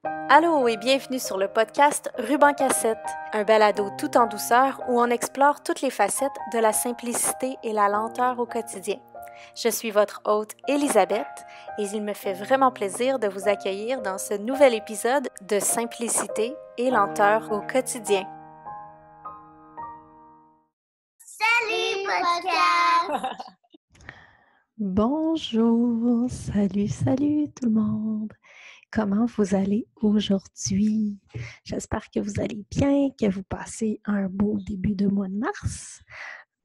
Allô et bienvenue sur le podcast Ruban Cassette, un balado tout en douceur où on explore toutes les facettes de la simplicité et la lenteur au quotidien. Je suis votre hôte Elisabeth et il me fait vraiment plaisir de vous accueillir dans ce nouvel épisode de Simplicité et lenteur au quotidien. Salut podcast! Bonjour, salut tout le monde. Comment vous allez aujourd'hui? J'espère que vous allez bien, que vous passez un beau début de mois de mars.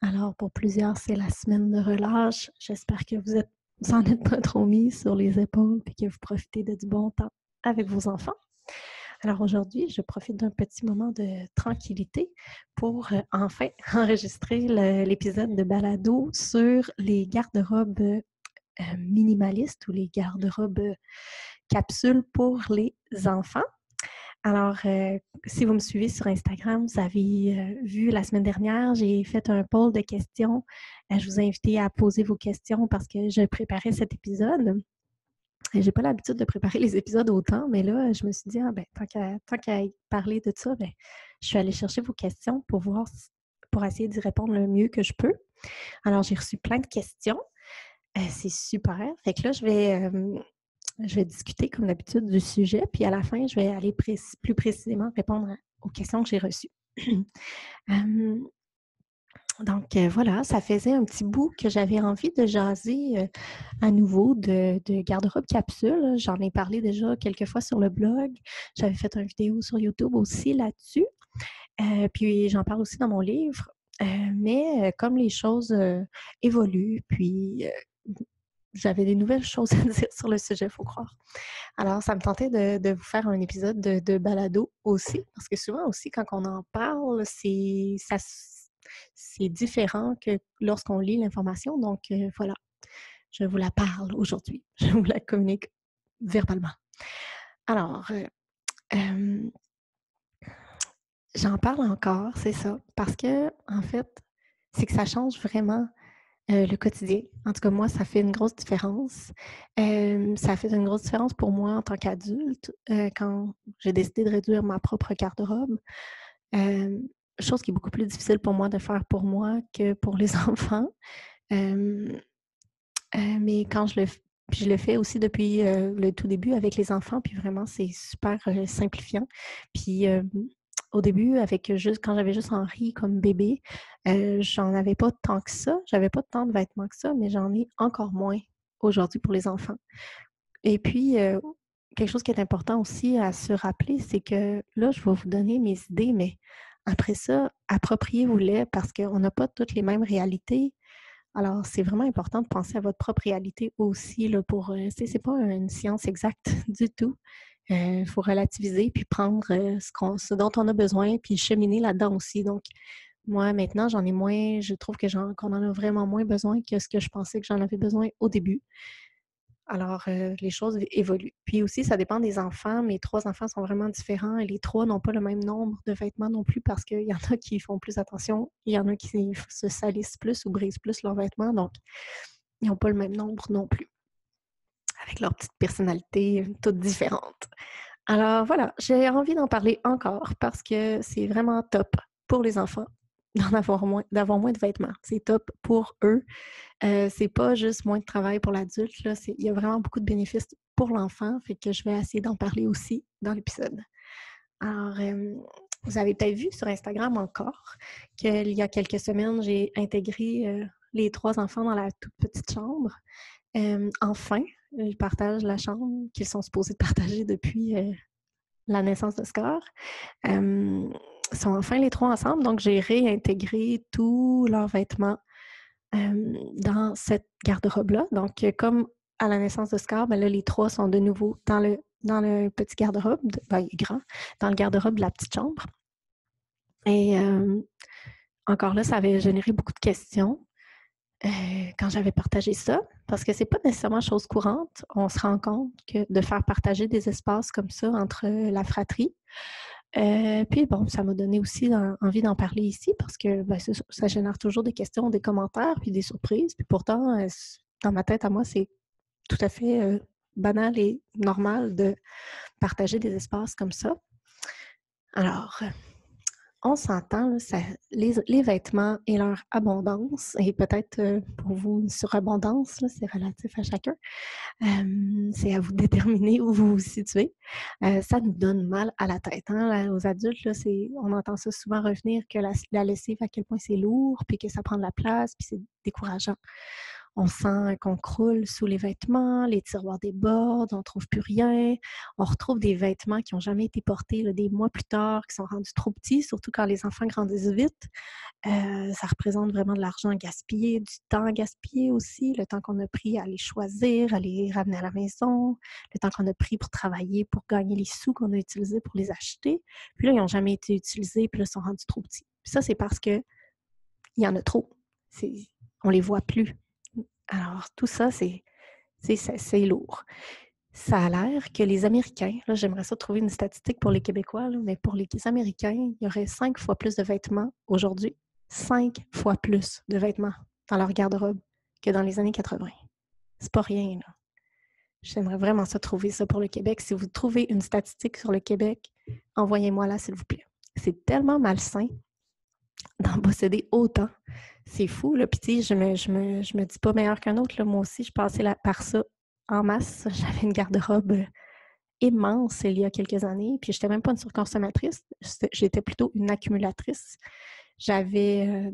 Alors, pour plusieurs, c'est la semaine de relâche. J'espère que vous en êtes pas trop mis sur les épaules et que vous profitez de du bon temps avec vos enfants. Alors aujourd'hui, je profite d'un petit moment de tranquillité pour enfin enregistrer l'épisode de balado sur les garde-robes minimalistes ou les garde-robes capsules pour les enfants. Alors, si vous me suivez sur Instagram, vous avez vu la semaine dernière, j'ai fait un poll de questions. Je vous ai invité à poser vos questions parce que je préparais cet épisode. J'ai pas l'habitude de préparer les épisodes autant, mais là, je me suis dit, tant qu'à parler de ça, je suis allée chercher vos questions pour essayer d'y répondre le mieux que je peux. Alors, j'ai reçu plein de questions. C'est super. Fait que là, je vais discuter comme d'habitude du sujet, puis à la fin, je vais aller plus précisément répondre aux questions que j'ai reçues. Donc voilà, ça faisait un petit bout que j'avais envie de jaser à nouveau de garde-robe capsule. J'en ai parlé déjà quelques fois sur le blog. J'avais fait une vidéo sur YouTube aussi là-dessus. Puis j'en parle aussi dans mon livre. Mais comme les choses évoluent, puis j'avais des nouvelles choses à dire sur le sujet, il faut croire. Alors, ça me tentait de vous faire un épisode de balado aussi, parce que souvent aussi, quand on en parle, c'est différent que lorsqu'on lit l'information. Donc, voilà, je vous la parle aujourd'hui. Je vous la communique verbalement. Alors, j'en parle encore, c'est ça, parce que, en fait, c'est que ça change vraiment le quotidien. En tout cas, moi, ça fait une grosse différence. Ça fait une grosse différence pour moi en tant qu'adulte quand j'ai décidé de réduire ma propre garde-robe. Chose qui est beaucoup plus difficile pour moi de faire pour moi que pour les enfants. Mais quand je le fais aussi depuis le tout début avec les enfants, puis vraiment, c'est super simplifiant. Puis au début, quand j'avais juste Henri comme bébé, j'en avais pas tant que ça. J'avais pas tant de vêtements que ça, mais j'en ai encore moins aujourd'hui pour les enfants. Et puis, quelque chose qui est important aussi à se rappeler, c'est que là, je vais vous donner mes idées, mais après ça, appropriez-vous-les parce qu'on n'a pas toutes les mêmes réalités. Alors, c'est vraiment important de penser à votre propre réalité aussi, là, c'est pas une science exacte du tout. Il faut relativiser puis prendre ce dont on a besoin puis cheminer là-dedans aussi. Donc, moi, maintenant, j'en ai moins, je trouve qu'on en a vraiment moins besoin que ce que je pensais que j'en avais besoin au début. Alors, les choses évoluent. Puis aussi, ça dépend des enfants. Mes 3 enfants sont vraiment différents et les 3 n'ont pas le même nombre de vêtements non plus parce qu'il y en a qui font plus attention, il y en a qui se salissent plus ou brisent plus leurs vêtements, donc ils n'ont pas le même nombre non plus, avec leur petite personnalité toute différente. Alors voilà, j'ai envie d'en parler encore parce que c'est vraiment top pour les enfants d'avoir moins de vêtements. C'est top pour eux. C'est pas juste moins de travail pour l'adulte, là, il y a vraiment beaucoup de bénéfices pour l'enfant, fait que je vais essayer d'en parler aussi dans l'épisode. Alors, vous avez peut-être vu sur Instagram encore qu'il y a quelques semaines, j'ai intégré les 3 enfants dans la toute petite chambre. Enfin, ils partagent la chambre qu'ils sont supposés de partager depuis la naissance de Scar. Sont enfin les 3 ensemble, donc j'ai réintégré tous leurs vêtements dans cette garde-robe-là. Donc, comme à la naissance de Scar, là, les 3 sont de nouveau dans le petit garde-robe, il est grand, dans le garde-robe de la petite chambre. Et encore là, ça avait généré beaucoup de questions quand j'avais partagé ça, parce que c'est pas nécessairement chose courante. On se rend compte que de faire partager des espaces comme ça entre la fratrie. Puis bon, ça m'a donné aussi envie d'en parler ici parce que ça génère toujours des questions, des commentaires, puis des surprises. Puis pourtant, dans ma tête à moi, c'est tout à fait banal et normal de partager des espaces comme ça. Alors, on s'entend, là, les vêtements et leur abondance, et peut-être pour vous une surabondance, là, c'est relatif à chacun, c'est à vous de déterminer où vous vous situez. Ça nous donne mal à la tête. Hein? Aux adultes, là, on entend ça souvent revenir, que la lessive, à quel point c'est lourd, puis que ça prend de la place, puis c'est décourageant. On sent qu'on croule sous les vêtements, les tiroirs débordent, on ne trouve plus rien. On retrouve des vêtements qui n'ont jamais été portés là, des mois plus tard, qui sont rendus trop petits, surtout quand les enfants grandissent vite. Ça représente vraiment de l'argent gaspillé, du temps gaspillé aussi, le temps qu'on a pris à les choisir, à les ramener à la maison, le temps qu'on a pris pour travailler, pour gagner les sous qu'on a utilisés pour les acheter. Puis là, ils n'ont jamais été utilisés, puis là, ils sont rendus trop petits. Puis ça, c'est parce qu'il y en a trop. On ne les voit plus. Alors, tout ça, c'est lourd. Ça a l'air que les Américains, là, j'aimerais ça trouver une statistique pour les Québécois, là, mais pour les Américains, il y aurait 5 fois plus de vêtements aujourd'hui, 5 fois plus de vêtements dans leur garde-robe que dans les années 80. C'est pas rien, là. J'aimerais vraiment ça trouver ça pour le Québec. Si vous trouvez une statistique sur le Québec, envoyez-moi là, s'il vous plaît. C'est tellement malsain d'en posséder autant. C'est fou, là. Puis, tu sais, je me dis pas meilleur qu'un autre, là. Moi aussi, je passais par ça en masse. J'avais une garde-robe immense il y a quelques années. Puis, j'étais même pas une surconsommatrice. J'étais plutôt une accumulatrice. J'étais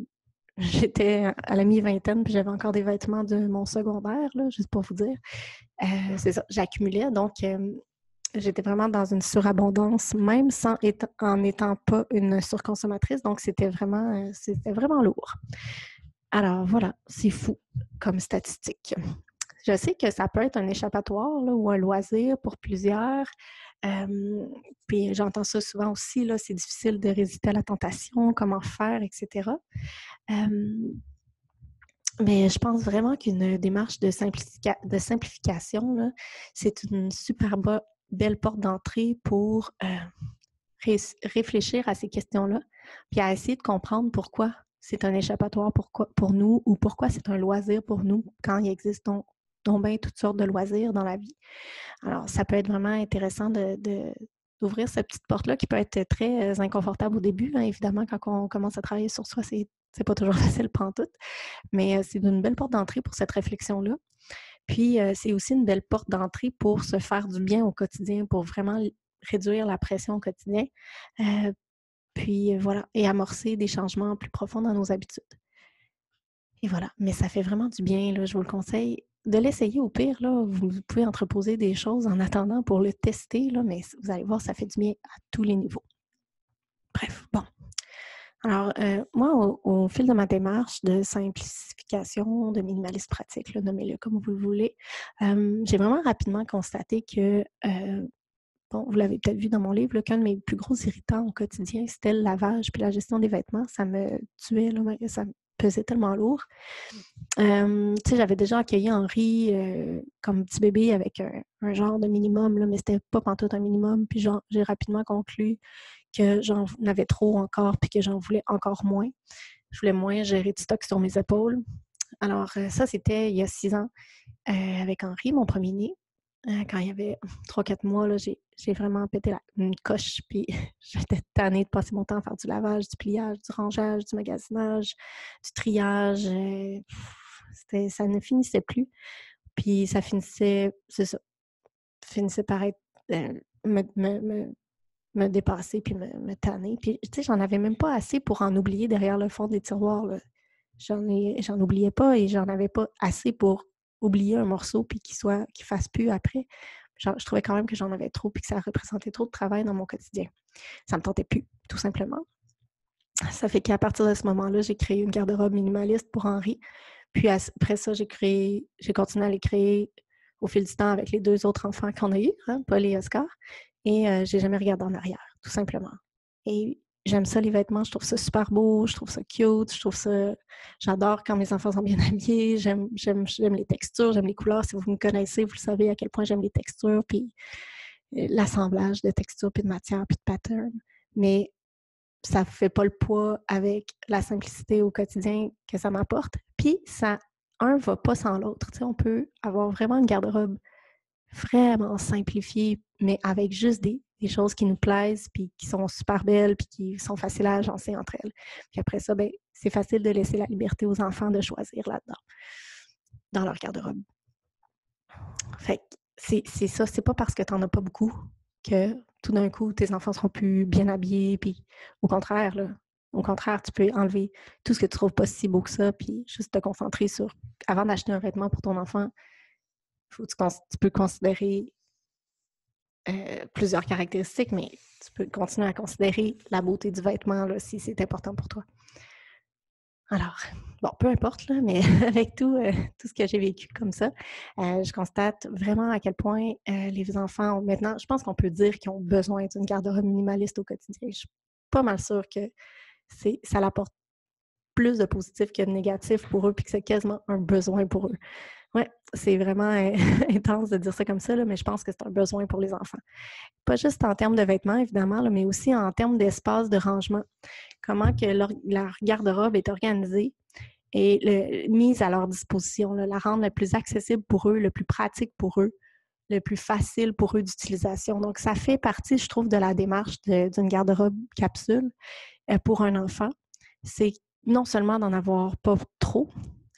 à la mi-vingtaine, puis j'avais encore des vêtements de mon secondaire, là, juste pour vous dire. C'est ça, j'accumulais. Donc, j'étais vraiment dans une surabondance, même en n'étant pas une surconsommatrice. Donc, c'était vraiment lourd. Alors, voilà, c'est fou comme statistique. Je sais que ça peut être un échappatoire là, ou un loisir pour plusieurs. Puis, j'entends ça souvent aussi, là, c'est difficile de résister à la tentation, comment faire, etc. Mais je pense vraiment qu'une démarche de simplification, là, c'est une super belle porte d'entrée pour réfléchir à ces questions-là, puis à essayer de comprendre pourquoi c'est un échappatoire pour nous ou pourquoi c'est un loisir pour nous quand il existe donc bien toutes sortes de loisirs dans la vie. Alors, ça peut être vraiment intéressant d'ouvrir cette petite porte-là qui peut être très inconfortable au début. Hein, évidemment, quand on commence à travailler sur soi, c'est pas toujours facile pantoute, mais c'est une belle porte d'entrée pour cette réflexion-là. Puis, c'est aussi une belle porte d'entrée pour se faire du bien au quotidien, pour vraiment réduire la pression au quotidien. Puis, voilà, et amorcer des changements plus profonds dans nos habitudes. Et voilà, mais ça fait vraiment du bien, là, je vous le conseille. De l'essayer au pire, là, vous pouvez entreposer des choses en attendant pour le tester, là, mais vous allez voir, ça fait du bien à tous les niveaux. Bref, bon. Alors, moi, au fil de ma démarche de simplification, de minimalisme pratique, là, nommez-le comme vous le voulez, j'ai vraiment rapidement constaté que, bon, vous l'avez peut-être vu dans mon livre, là, qu'un de mes plus gros irritants au quotidien, c'était le lavage puis la gestion des vêtements. Ça me tuait, là, ça me pesait tellement lourd. Tu sais, j'avais déjà accueilli Henri comme petit bébé avec un genre de minimum, là, mais c'était pas pantoute un minimum. Puis j'ai rapidement conclu que j'en avais trop encore puis que j'en voulais encore moins. Je voulais moins gérer du stock sur mes épaules. Alors, ça, c'était il y a 6 ans avec Henri, mon premier-né. Quand il y avait 3-4 mois, là, j'ai vraiment pété une coche, puis j'étais tannée de passer mon temps à faire du lavage, du pliage, du rangeage, du magasinage, du triage. Ça ne finissait plus. Puis ça finissait par être, me dépasser, puis me tanner. Puis, tu sais, j'en avais même pas assez pour en oublier derrière le fond des tiroirs, là. J'en oubliais pas et j'en avais pas assez pour oublier un morceau puis qu'il fasse plus après. Je trouvais quand même que j'en avais trop puis que ça représentait trop de travail dans mon quotidien. Ça me tentait plus, tout simplement. Ça fait qu'à partir de ce moment-là, j'ai créé une garde-robe minimaliste pour Henri. Puis après ça, j'ai continué à les créer au fil du temps avec les 2 autres enfants qu'on a eus, hein, Paul et Oscar. Et j'ai jamais regardé en arrière, tout simplement. Et j'aime ça, les vêtements. Je trouve ça super beau. Je trouve ça cute. J'adore quand mes enfants sont bien habillés. J'aime les textures. J'aime les couleurs. Si vous me connaissez, vous le savez à quel point j'aime les textures. Puis l'assemblage de textures, puis de matières, puis de patterns. Mais ça ne fait pas le poids avec la simplicité au quotidien que ça m'apporte. Puis un ne va pas sans l'autre. Tu sais, on peut avoir vraiment une garde-robe vraiment simplifié, mais avec juste des choses qui nous plaisent, puis qui sont super belles, puis qui sont faciles à agencer entre elles. Puis après ça, ben, c'est facile de laisser la liberté aux enfants de choisir là-dedans, dans leur garde-robe. Fait que c'est ça, c'est pas parce que t'en as pas beaucoup que tout d'un coup, tes enfants seront plus bien habillés, puis au contraire, là, au contraire, tu peux enlever tout ce que tu trouves pas si beau que ça, puis juste te concentrer sur, avant d'acheter un vêtement pour ton enfant, tu peux considérer plusieurs caractéristiques, mais tu peux continuer à considérer la beauté du vêtement là, si c'est important pour toi. Alors, bon, peu importe, là, mais avec tout ce que j'ai vécu comme ça, je constate vraiment à quel point les enfants ont maintenant, je pense qu'on peut dire qu'ils ont besoin d'une garde-robe minimaliste au quotidien. Je suis pas mal sûre que ça l'apporte plus de positif que de négatif pour eux, puis que c'est quasiment un besoin pour eux. Ouais, c'est vraiment intense de dire ça comme ça, là, mais je pense que c'est un besoin pour les enfants. Pas juste en termes de vêtements, évidemment, là, mais aussi en termes d'espace de rangement. Comment que leur garde-robe est organisée et mise à leur disposition, là, la rendre le plus accessible pour eux, le plus pratique pour eux, le plus facile pour eux d'utilisation. Donc, ça fait partie, je trouve, de la démarche d'une garde-robe capsule pour un enfant. C'est non seulement d'en avoir pas trop,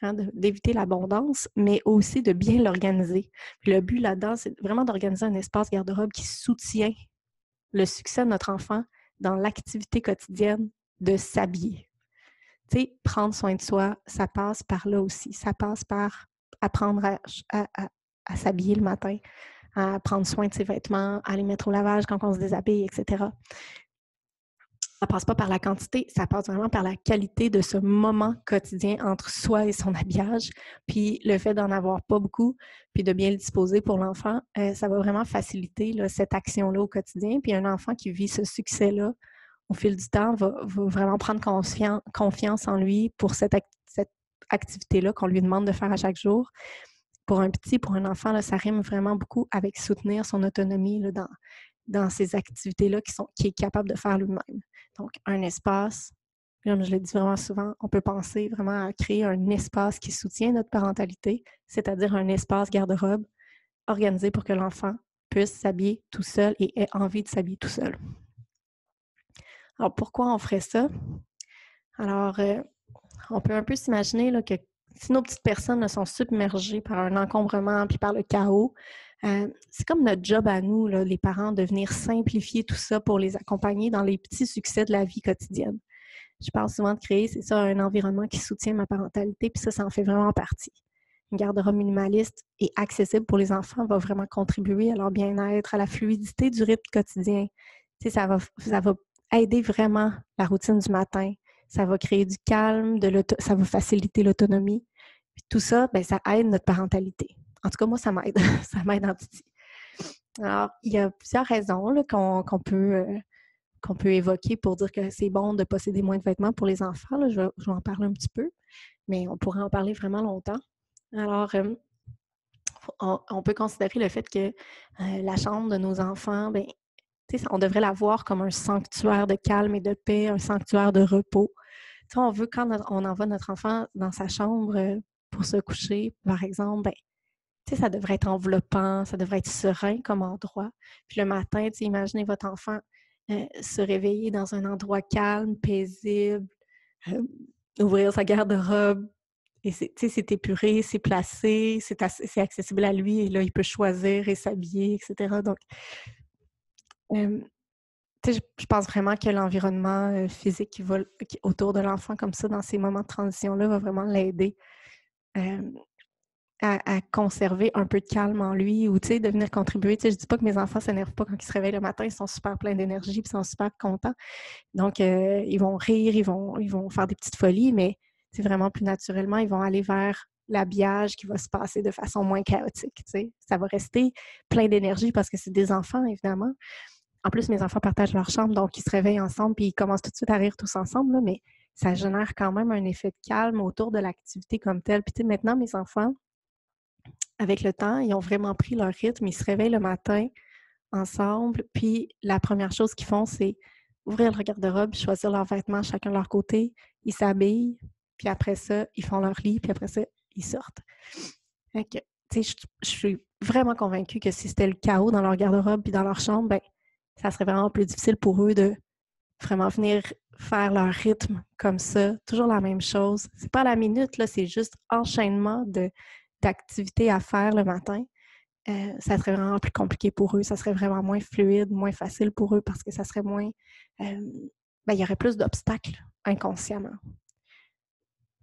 hein, d'éviter l'abondance, mais aussi de bien l'organiser. Puis le but là-dedans, c'est vraiment d'organiser un espace garde-robe qui soutient le succès de notre enfant dans l'activité quotidienne de s'habiller. Tu sais, prendre soin de soi, ça passe par là aussi. Ça passe par apprendre à s'habiller le matin, à prendre soin de ses vêtements, à les mettre au lavage quand on se déshabille, etc. Ça passe pas par la quantité, ça passe vraiment par la qualité de ce moment quotidien entre soi et son habillage. Puis le fait d'en avoir pas beaucoup, puis de bien le disposer pour l'enfant, ça va vraiment faciliter là, cette action-là au quotidien. Puis un enfant qui vit ce succès-là au fil du temps va vraiment prendre confiance en lui pour cette activité-là qu'on lui demande de faire à chaque jour. Pour un petit, pour un enfant, là, ça rime vraiment beaucoup avec soutenir son autonomie là, dans ces activités-là qu'il est capable de faire lui-même. Donc, un espace, comme je le dis vraiment souvent, on peut penser vraiment à créer un espace qui soutient notre parentalité, c'est-à-dire un espace garde-robe organisé pour que l'enfant puisse s'habiller tout seul et ait envie de s'habiller tout seul. Alors, pourquoi on ferait ça? Alors, on peut un peu s'imaginer là, que si nos petites personnes là, sont submergées par un encombrement puis par le chaos, c'est comme notre job à nous, là, les parents, de venir simplifier tout ça pour les accompagner dans les petits succès de la vie quotidienne. Je parle souvent de créer, c'est ça, un environnement qui soutient ma parentalité, puis ça en fait vraiment partie. Une garde-robe minimaliste et accessible pour les enfants va vraiment contribuer à leur bien-être, à la fluidité du rythme quotidien. Tu sais, ça va aider vraiment la routine du matin. Ça va créer du calme, ça va faciliter l'autonomie. Puis tout ça, ben, ça aide notre parentalité. En tout cas, moi, ça m'aide. Ça m'aide en titi. Alors, il y a plusieurs raisons là, qu'on peut évoquer pour dire que c'est bon de posséder moins de vêtements pour les enfants. Là. Je vais en parler un petit peu, mais on pourrait en parler vraiment longtemps. Alors, on peut considérer le fait que la chambre de nos enfants, ben, on devrait la voir comme un sanctuaire de calme et de paix, un sanctuaire de repos. T'sais, on veut, quand on envoie notre enfant dans sa chambre pour se coucher, par exemple, ben, ça devrait être enveloppant, ça devrait être serein comme endroit. Puis le matin, imaginez votre enfant se réveiller dans un endroit calme, paisible, ouvrir sa garde-robe. Et c'est épuré, c'est placé, c'est accessible à lui. Et là, il peut choisir et s'habiller, etc. Donc, je pense vraiment que l'environnement physique qui autour de l'enfant comme ça, dans ces moments de transition-là, va vraiment l'aider à conserver un peu de calme en lui ou de venir contribuer. Je ne dis pas que mes enfants ne s'énervent pas quand ils se réveillent le matin, ils sont super pleins d'énergie et ils sont super contents. Donc, ils vont rire, ils vont faire des petites folies, mais vraiment plus naturellement, ils vont aller vers l'habillage qui va se passer de façon moins chaotique. Ça va rester plein d'énergie parce que c'est des enfants, évidemment. En plus, mes enfants partagent leur chambre, donc ils se réveillent ensemble puis ils commencent tout de suite à rire tous ensemble, là, mais ça génère quand même un effet de calme autour de l'activité comme telle. Puis maintenant, mes enfants, avec le temps, ils ont vraiment pris leur rythme. Ils se réveillent le matin ensemble, puis la première chose qu'ils font, c'est ouvrir leur garde-robe, choisir leurs vêtements chacun de leur côté. Ils s'habillent, puis après ça, ils font leur lit, puis après ça, ils sortent. Fait que, je suis vraiment convaincue que si c'était le chaos dans leur garde-robe puis dans leur chambre, ben ça serait vraiment plus difficile pour eux de vraiment venir faire leur rythme comme ça, toujours la même chose. C'est pas à la minute, là, c'est juste enchaînement d'activités à faire le matin. Ça serait vraiment plus compliqué pour eux. Ça serait vraiment moins fluide, moins facile pour eux parce que ça serait moins... il y aurait plus d'obstacles inconsciemment.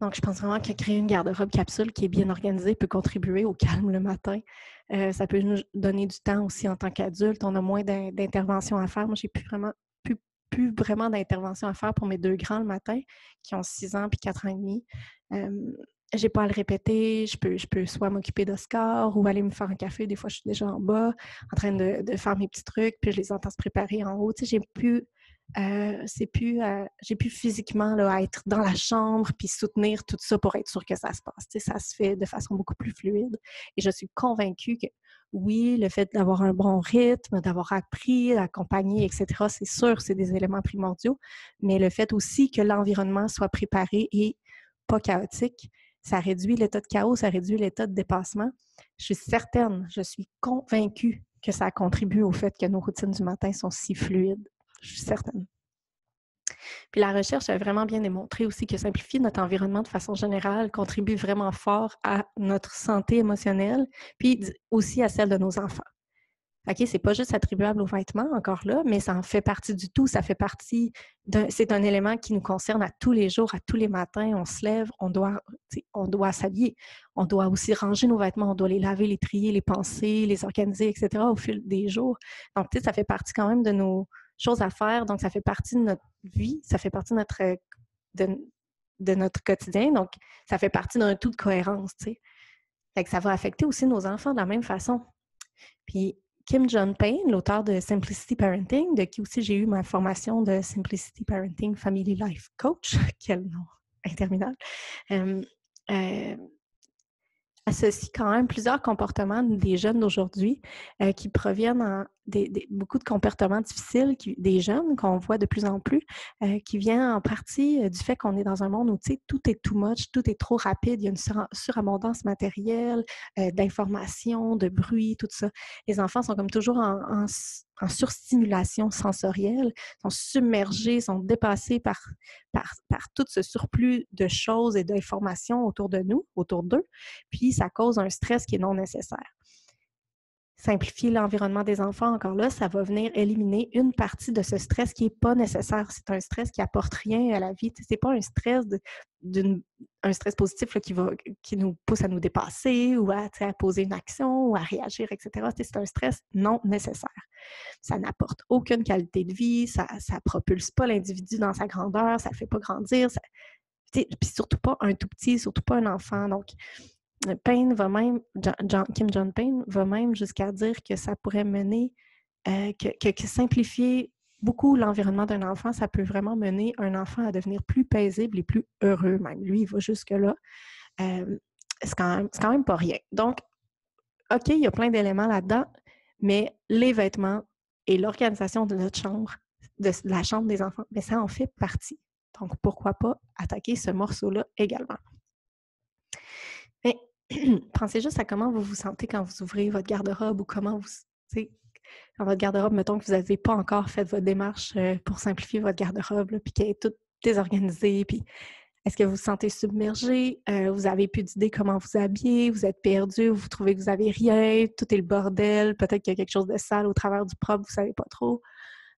Donc, je pense vraiment que créer une garde-robe capsule qui est bien organisée peut contribuer au calme le matin. Ça peut nous donner du temps aussi en tant qu'adulte. On a moins d'interventions à faire. Moi, j'ai plus vraiment d'interventions à faire pour mes 2 grands le matin, qui ont 6 ans puis 4 ans et demi. J'ai pas à le répéter. Je peux soit m'occuper d'Oscar ou aller me faire un café. Des fois, je suis déjà en bas, en train de faire mes petits trucs, puis je les entends se préparer en haut. Tu sais, j'ai plus physiquement là, à être dans la chambre puis soutenir tout ça pour être sûr que ça se passe. Tu sais, ça se fait de façon beaucoup plus fluide. Et je suis convaincue que oui, le fait d'avoir un bon rythme, d'avoir appris, d'accompagner, etc., c'est sûr, c'est des éléments primordiaux, mais le fait aussi que l'environnement soit préparé et pas chaotique, ça réduit l'état de chaos, ça réduit l'état de dépassement. Je suis certaine, je suis convaincue que ça contribue au fait que nos routines du matin sont si fluides. Je suis certaine. Puis la recherche a vraiment bien démontré aussi que simplifier notre environnement de façon générale contribue vraiment fort à notre santé émotionnelle, puis aussi à celle de nos enfants. OK, c'est pas juste attribuable aux vêtements, encore là, mais ça en fait partie du tout. Ça fait partie c'est un élément qui nous concerne à tous les jours, à tous les matins. On se lève, on doit s'habiller. On doit aussi ranger nos vêtements, on doit les laver, les trier, les penser, les organiser, etc. au fil des jours. Donc, tu sais, ça fait partie quand même de nos choses à faire. Donc, ça fait partie de notre vie, ça fait partie de notre quotidien. Donc, ça fait partie d'un tout de cohérence, tu sais. Fait que ça va affecter aussi nos enfants de la même façon. Puis, Kim John Payne, l'auteur de Simplicity Parenting, de qui aussi j'ai eu ma formation de Simplicity Parenting Family Life Coach, quel nom interminable, associe quand même plusieurs comportements des jeunes d'aujourd'hui qui proviennent beaucoup de comportements difficiles des jeunes qu'on voit de plus en plus, qui viennent en partie du fait qu'on est dans un monde où tout est too much, tout est trop rapide, il y a une surabondance matérielle, d'informations, de bruit, tout ça. Les enfants sont comme toujours en surstimulation sensorielle, sont submergés, sont dépassés par tout ce surplus de choses et d'informations autour de nous, autour d'eux, puis ça cause un stress qui est non nécessaire. Simplifier l'environnement des enfants, encore là, ça va venir éliminer une partie de ce stress qui n'est pas nécessaire. C'est un stress qui n'apporte rien à la vie. Ce n'est pas un stress un stress positif là, qui nous pousse à nous dépasser ou à poser une action ou à réagir, etc. C'est un stress non nécessaire. Ça n'apporte aucune qualité de vie, ça ne propulse pas l'individu dans sa grandeur, ça ne le fait pas grandir, puis surtout pas un tout petit, surtout pas un enfant. Donc, Kim John Payne va même jusqu'à dire que ça pourrait mener, que simplifier beaucoup l'environnement d'un enfant, ça peut vraiment mener un enfant à devenir plus paisible et plus heureux même. Lui, il va jusque-là. C'est quand même pas rien. Donc, OK, il y a plein d'éléments là-dedans, mais les vêtements et l'organisation de notre chambre, de la chambre des enfants, mais ça en fait partie. Donc, pourquoi pas attaquer ce morceau-là également? Mais pensez juste à comment vous vous sentez quand vous ouvrez votre garde-robe ou comment dans votre garde-robe, mettons que vous n'avez pas encore fait votre démarche pour simplifier votre garde-robe, là, puis qu'elle est toute désorganisée, puis est-ce que vous vous sentez submergé? Vous avez plus d'idées comment vous habiller? Vous êtes perdu? Vous trouvez que vous n'avez rien? Tout est le bordel? Peut-être qu'il y a quelque chose de sale au travers du propre, vous ne savez pas trop.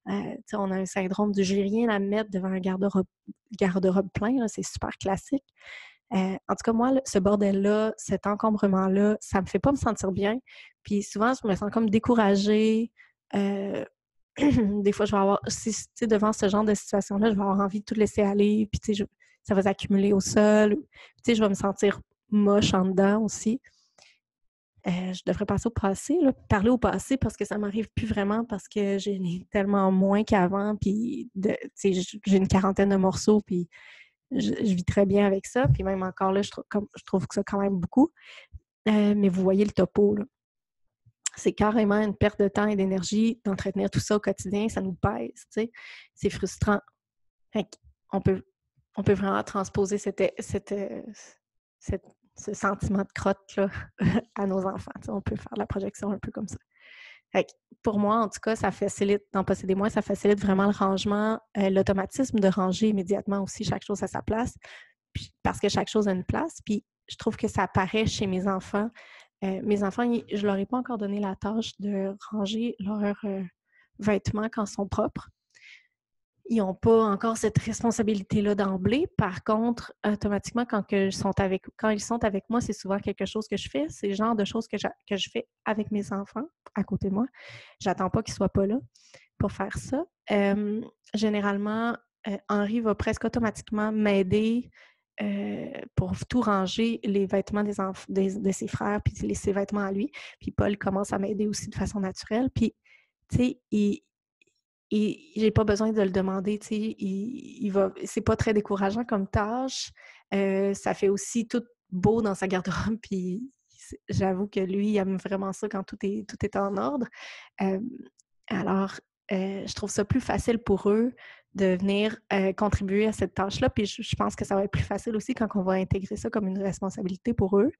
On a un syndrome du « j'ai rien à mettre » devant un garde-robe plein, là, c'est super classique. En tout cas, moi, ce bordel-là, cet encombrement-là, ça me fait pas me sentir bien. Puis souvent, je me sens comme découragée. Des fois, je vais avoir, devant ce genre de situation-là, je vais avoir envie de tout laisser aller. Puis, ça va s'accumuler au sol. Puis, je vais me sentir moche en dedans aussi. Je devrais passer au passé, là, parler au passé parce que ça m'arrive plus vraiment parce que j'ai tellement moins qu'avant. Puis, j'ai une quarantaine de morceaux. Puis, je vis très bien avec ça. Puis même encore là, je trouve que ça quand même beaucoup. Mais vous voyez le topo, là. C'est carrément une perte de temps et d'énergie d'entretenir tout ça au quotidien. Ça nous pèse, tu sais. C'est frustrant. Fait qu'on peut vraiment transposer cette ce sentiment de crotte là, à nos enfants. Tu sais, on peut faire la projection un peu comme ça. Fait que pour moi, en tout cas, ça facilite, d'en posséder moins, ça facilite vraiment le rangement, l'automatisme de ranger immédiatement aussi chaque chose à sa place, puis, parce que chaque chose a une place. Puis je trouve que ça apparaît chez mes enfants. Mes enfants, je leur ai pas encore donné la tâche de ranger leurs vêtements quand ils sont propres. Ils n'ont pas encore cette responsabilité-là d'emblée. Par contre, automatiquement, quand ils sont avec moi, c'est souvent quelque chose que je fais. C'est le genre de choses que je fais avec mes enfants à côté de moi. J'attends pas qu'ils soient pas là pour faire ça. Généralement, Henri va presque automatiquement m'aider pour tout ranger les vêtements de ses frères, puis ses vêtements à lui. Puis Paul commence à m'aider aussi de façon naturelle. Puis, tu sais, j'ai pas besoin de le demander, tu sais, c'est pas très décourageant comme tâche. Ça fait aussi tout beau dans sa garde-robe, puis j'avoue que lui, il aime vraiment ça quand tout est en ordre. Alors, je trouve ça plus facile pour eux de venir contribuer à cette tâche-là, puis je pense que ça va être plus facile aussi quand on va intégrer ça comme une responsabilité pour eux,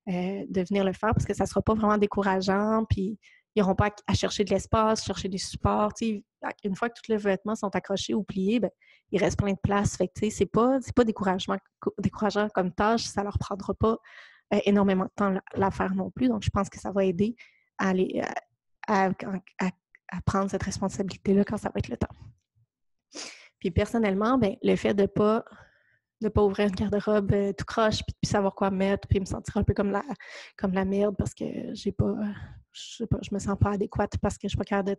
de venir le faire, parce que ça sera pas vraiment décourageant, puis ils n'auront pas à chercher de l'espace, chercher des supports. T'sais, une fois que tous les vêtements sont accrochés ou pliés, ben, il reste plein de place. Fait que, c'est pas décourageant comme tâche. Ça ne leur prendra pas énormément de temps à faire non plus. Donc, je pense que ça va aider à prendre cette responsabilité-là quand ça va être le temps. Puis personnellement, ben, le fait de pas ouvrir une garde-robe tout croche, puis de savoir quoi mettre, puis me sentir un peu comme la merde parce que je me sens pas adéquate parce que je suis pas capable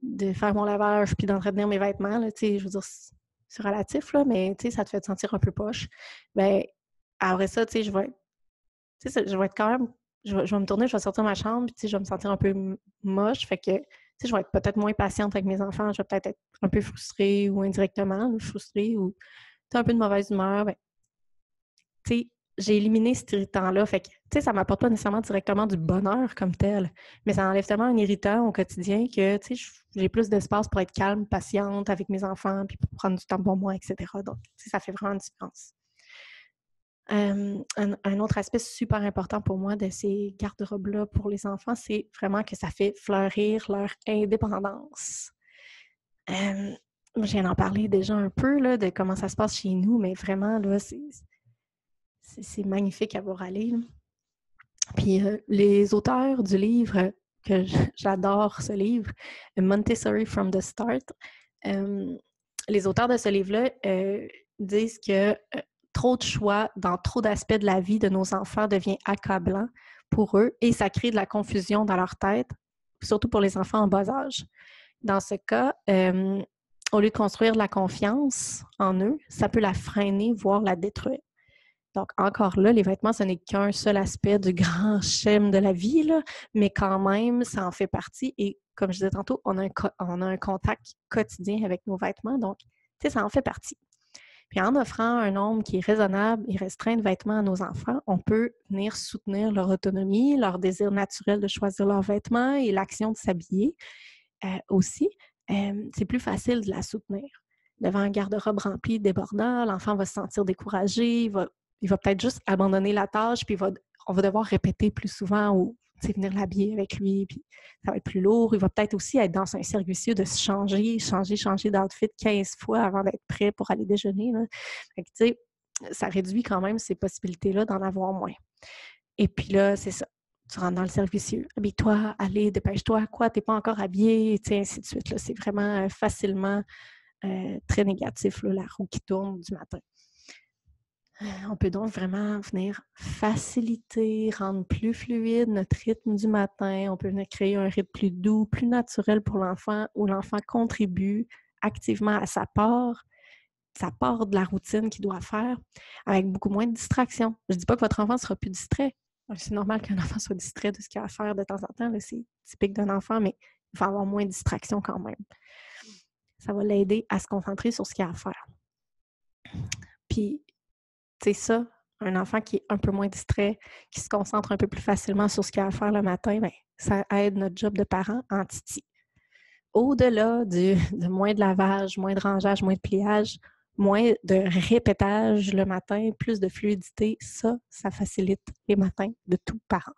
de faire mon lavage puis d'entretenir mes vêtements. Là, je veux dire, c'est relatif, là, mais ça te fait te sentir un peu poche. Ben, après ça, je vais être quand même... Je vais me tourner, je vais sortir de ma chambre, puis je vais me sentir un peu moche. Fait que je vais être peut-être moins patiente avec mes enfants. Je vais peut-être être un peu frustrée ou indirectement frustrée ou un peu de mauvaise humeur, ben, tu sais, j'ai éliminé cet irritant-là. Fait que, tu sais, ça m'apporte pas nécessairement directement du bonheur comme tel, mais ça enlève tellement un irritant au quotidien que, tu sais, j'ai plus d'espace pour être calme, patiente avec mes enfants, puis pour prendre du temps pour moi, etc. Donc, tu sais, ça fait vraiment une différence. Un autre aspect super important pour moi de ces garde-robes-là pour les enfants, c'est vraiment que ça fait fleurir leur indépendance. Je viens d'en parler déjà un peu là, de comment ça se passe chez nous, mais vraiment, là, c'est magnifique à voir aller. Là. Puis les auteurs du livre, que j'adore ce livre, Montessori from the Start, les auteurs de ce livre-là disent que trop de choix dans trop d'aspects de la vie de nos enfants devient accablant pour eux et ça crée de la confusion dans leur tête, surtout pour les enfants en bas âge. Dans ce cas, au lieu de construire de la confiance en eux, ça peut la freiner, voire la détruire. Donc, encore là, les vêtements, ce n'est qu'un seul aspect du grand schème de la vie, là, mais quand même, ça en fait partie. Et comme je disais tantôt, on a un contact quotidien avec nos vêtements, donc, tu sais, ça en fait partie. Puis en offrant un nombre qui est raisonnable et restreint de vêtements à nos enfants, on peut venir soutenir leur autonomie, leur désir naturel de choisir leurs vêtements et l'action de s'habiller aussi. C'est plus facile de la soutenir. Devant un garde-robe rempli, débordant, l'enfant va se sentir découragé, il va peut-être juste abandonner la tâche, puis on va devoir répéter plus souvent ou venir l'habiller avec lui, puis ça va être plus lourd. Il va peut-être aussi être dans un cercle vicieux de se changer d'outfit 15 fois avant d'être prêt pour aller déjeuner. Là. Fait que, tu sais, ça réduit quand même ces possibilités-là d'en avoir moins. Et puis là, c'est ça. Tu rentres dans le cercle vicieux. Habille-toi, allez, dépêche-toi, quoi, t'es pas encore habillé, tu sais, ainsi de suite. Là. C'est vraiment facilement très négatif, là, la roue qui tourne du matin. On peut donc vraiment venir faciliter, rendre plus fluide notre rythme du matin. On peut venir créer un rythme plus doux, plus naturel pour l'enfant, où l'enfant contribue activement à sa part de la routine qu'il doit faire, avec beaucoup moins de distractions. Je ne dis pas que votre enfant ne sera plus distrait. C'est normal qu'un enfant soit distrait de ce qu'il a à faire de temps en temps. Là, c'est typique d'un enfant, mais il va avoir moins de distractions quand même. Ça va l'aider à se concentrer sur ce qu'il a à faire. Puis, c'est ça, un enfant qui est un peu moins distrait, qui se concentre un peu plus facilement sur ce qu'il a à faire le matin, bien, ça aide notre job de parent en titi. Au-delà de moins de lavage, moins de rangeage, moins de pliage, moins de répétage le matin, plus de fluidité, ça facilite les matins de tout parent.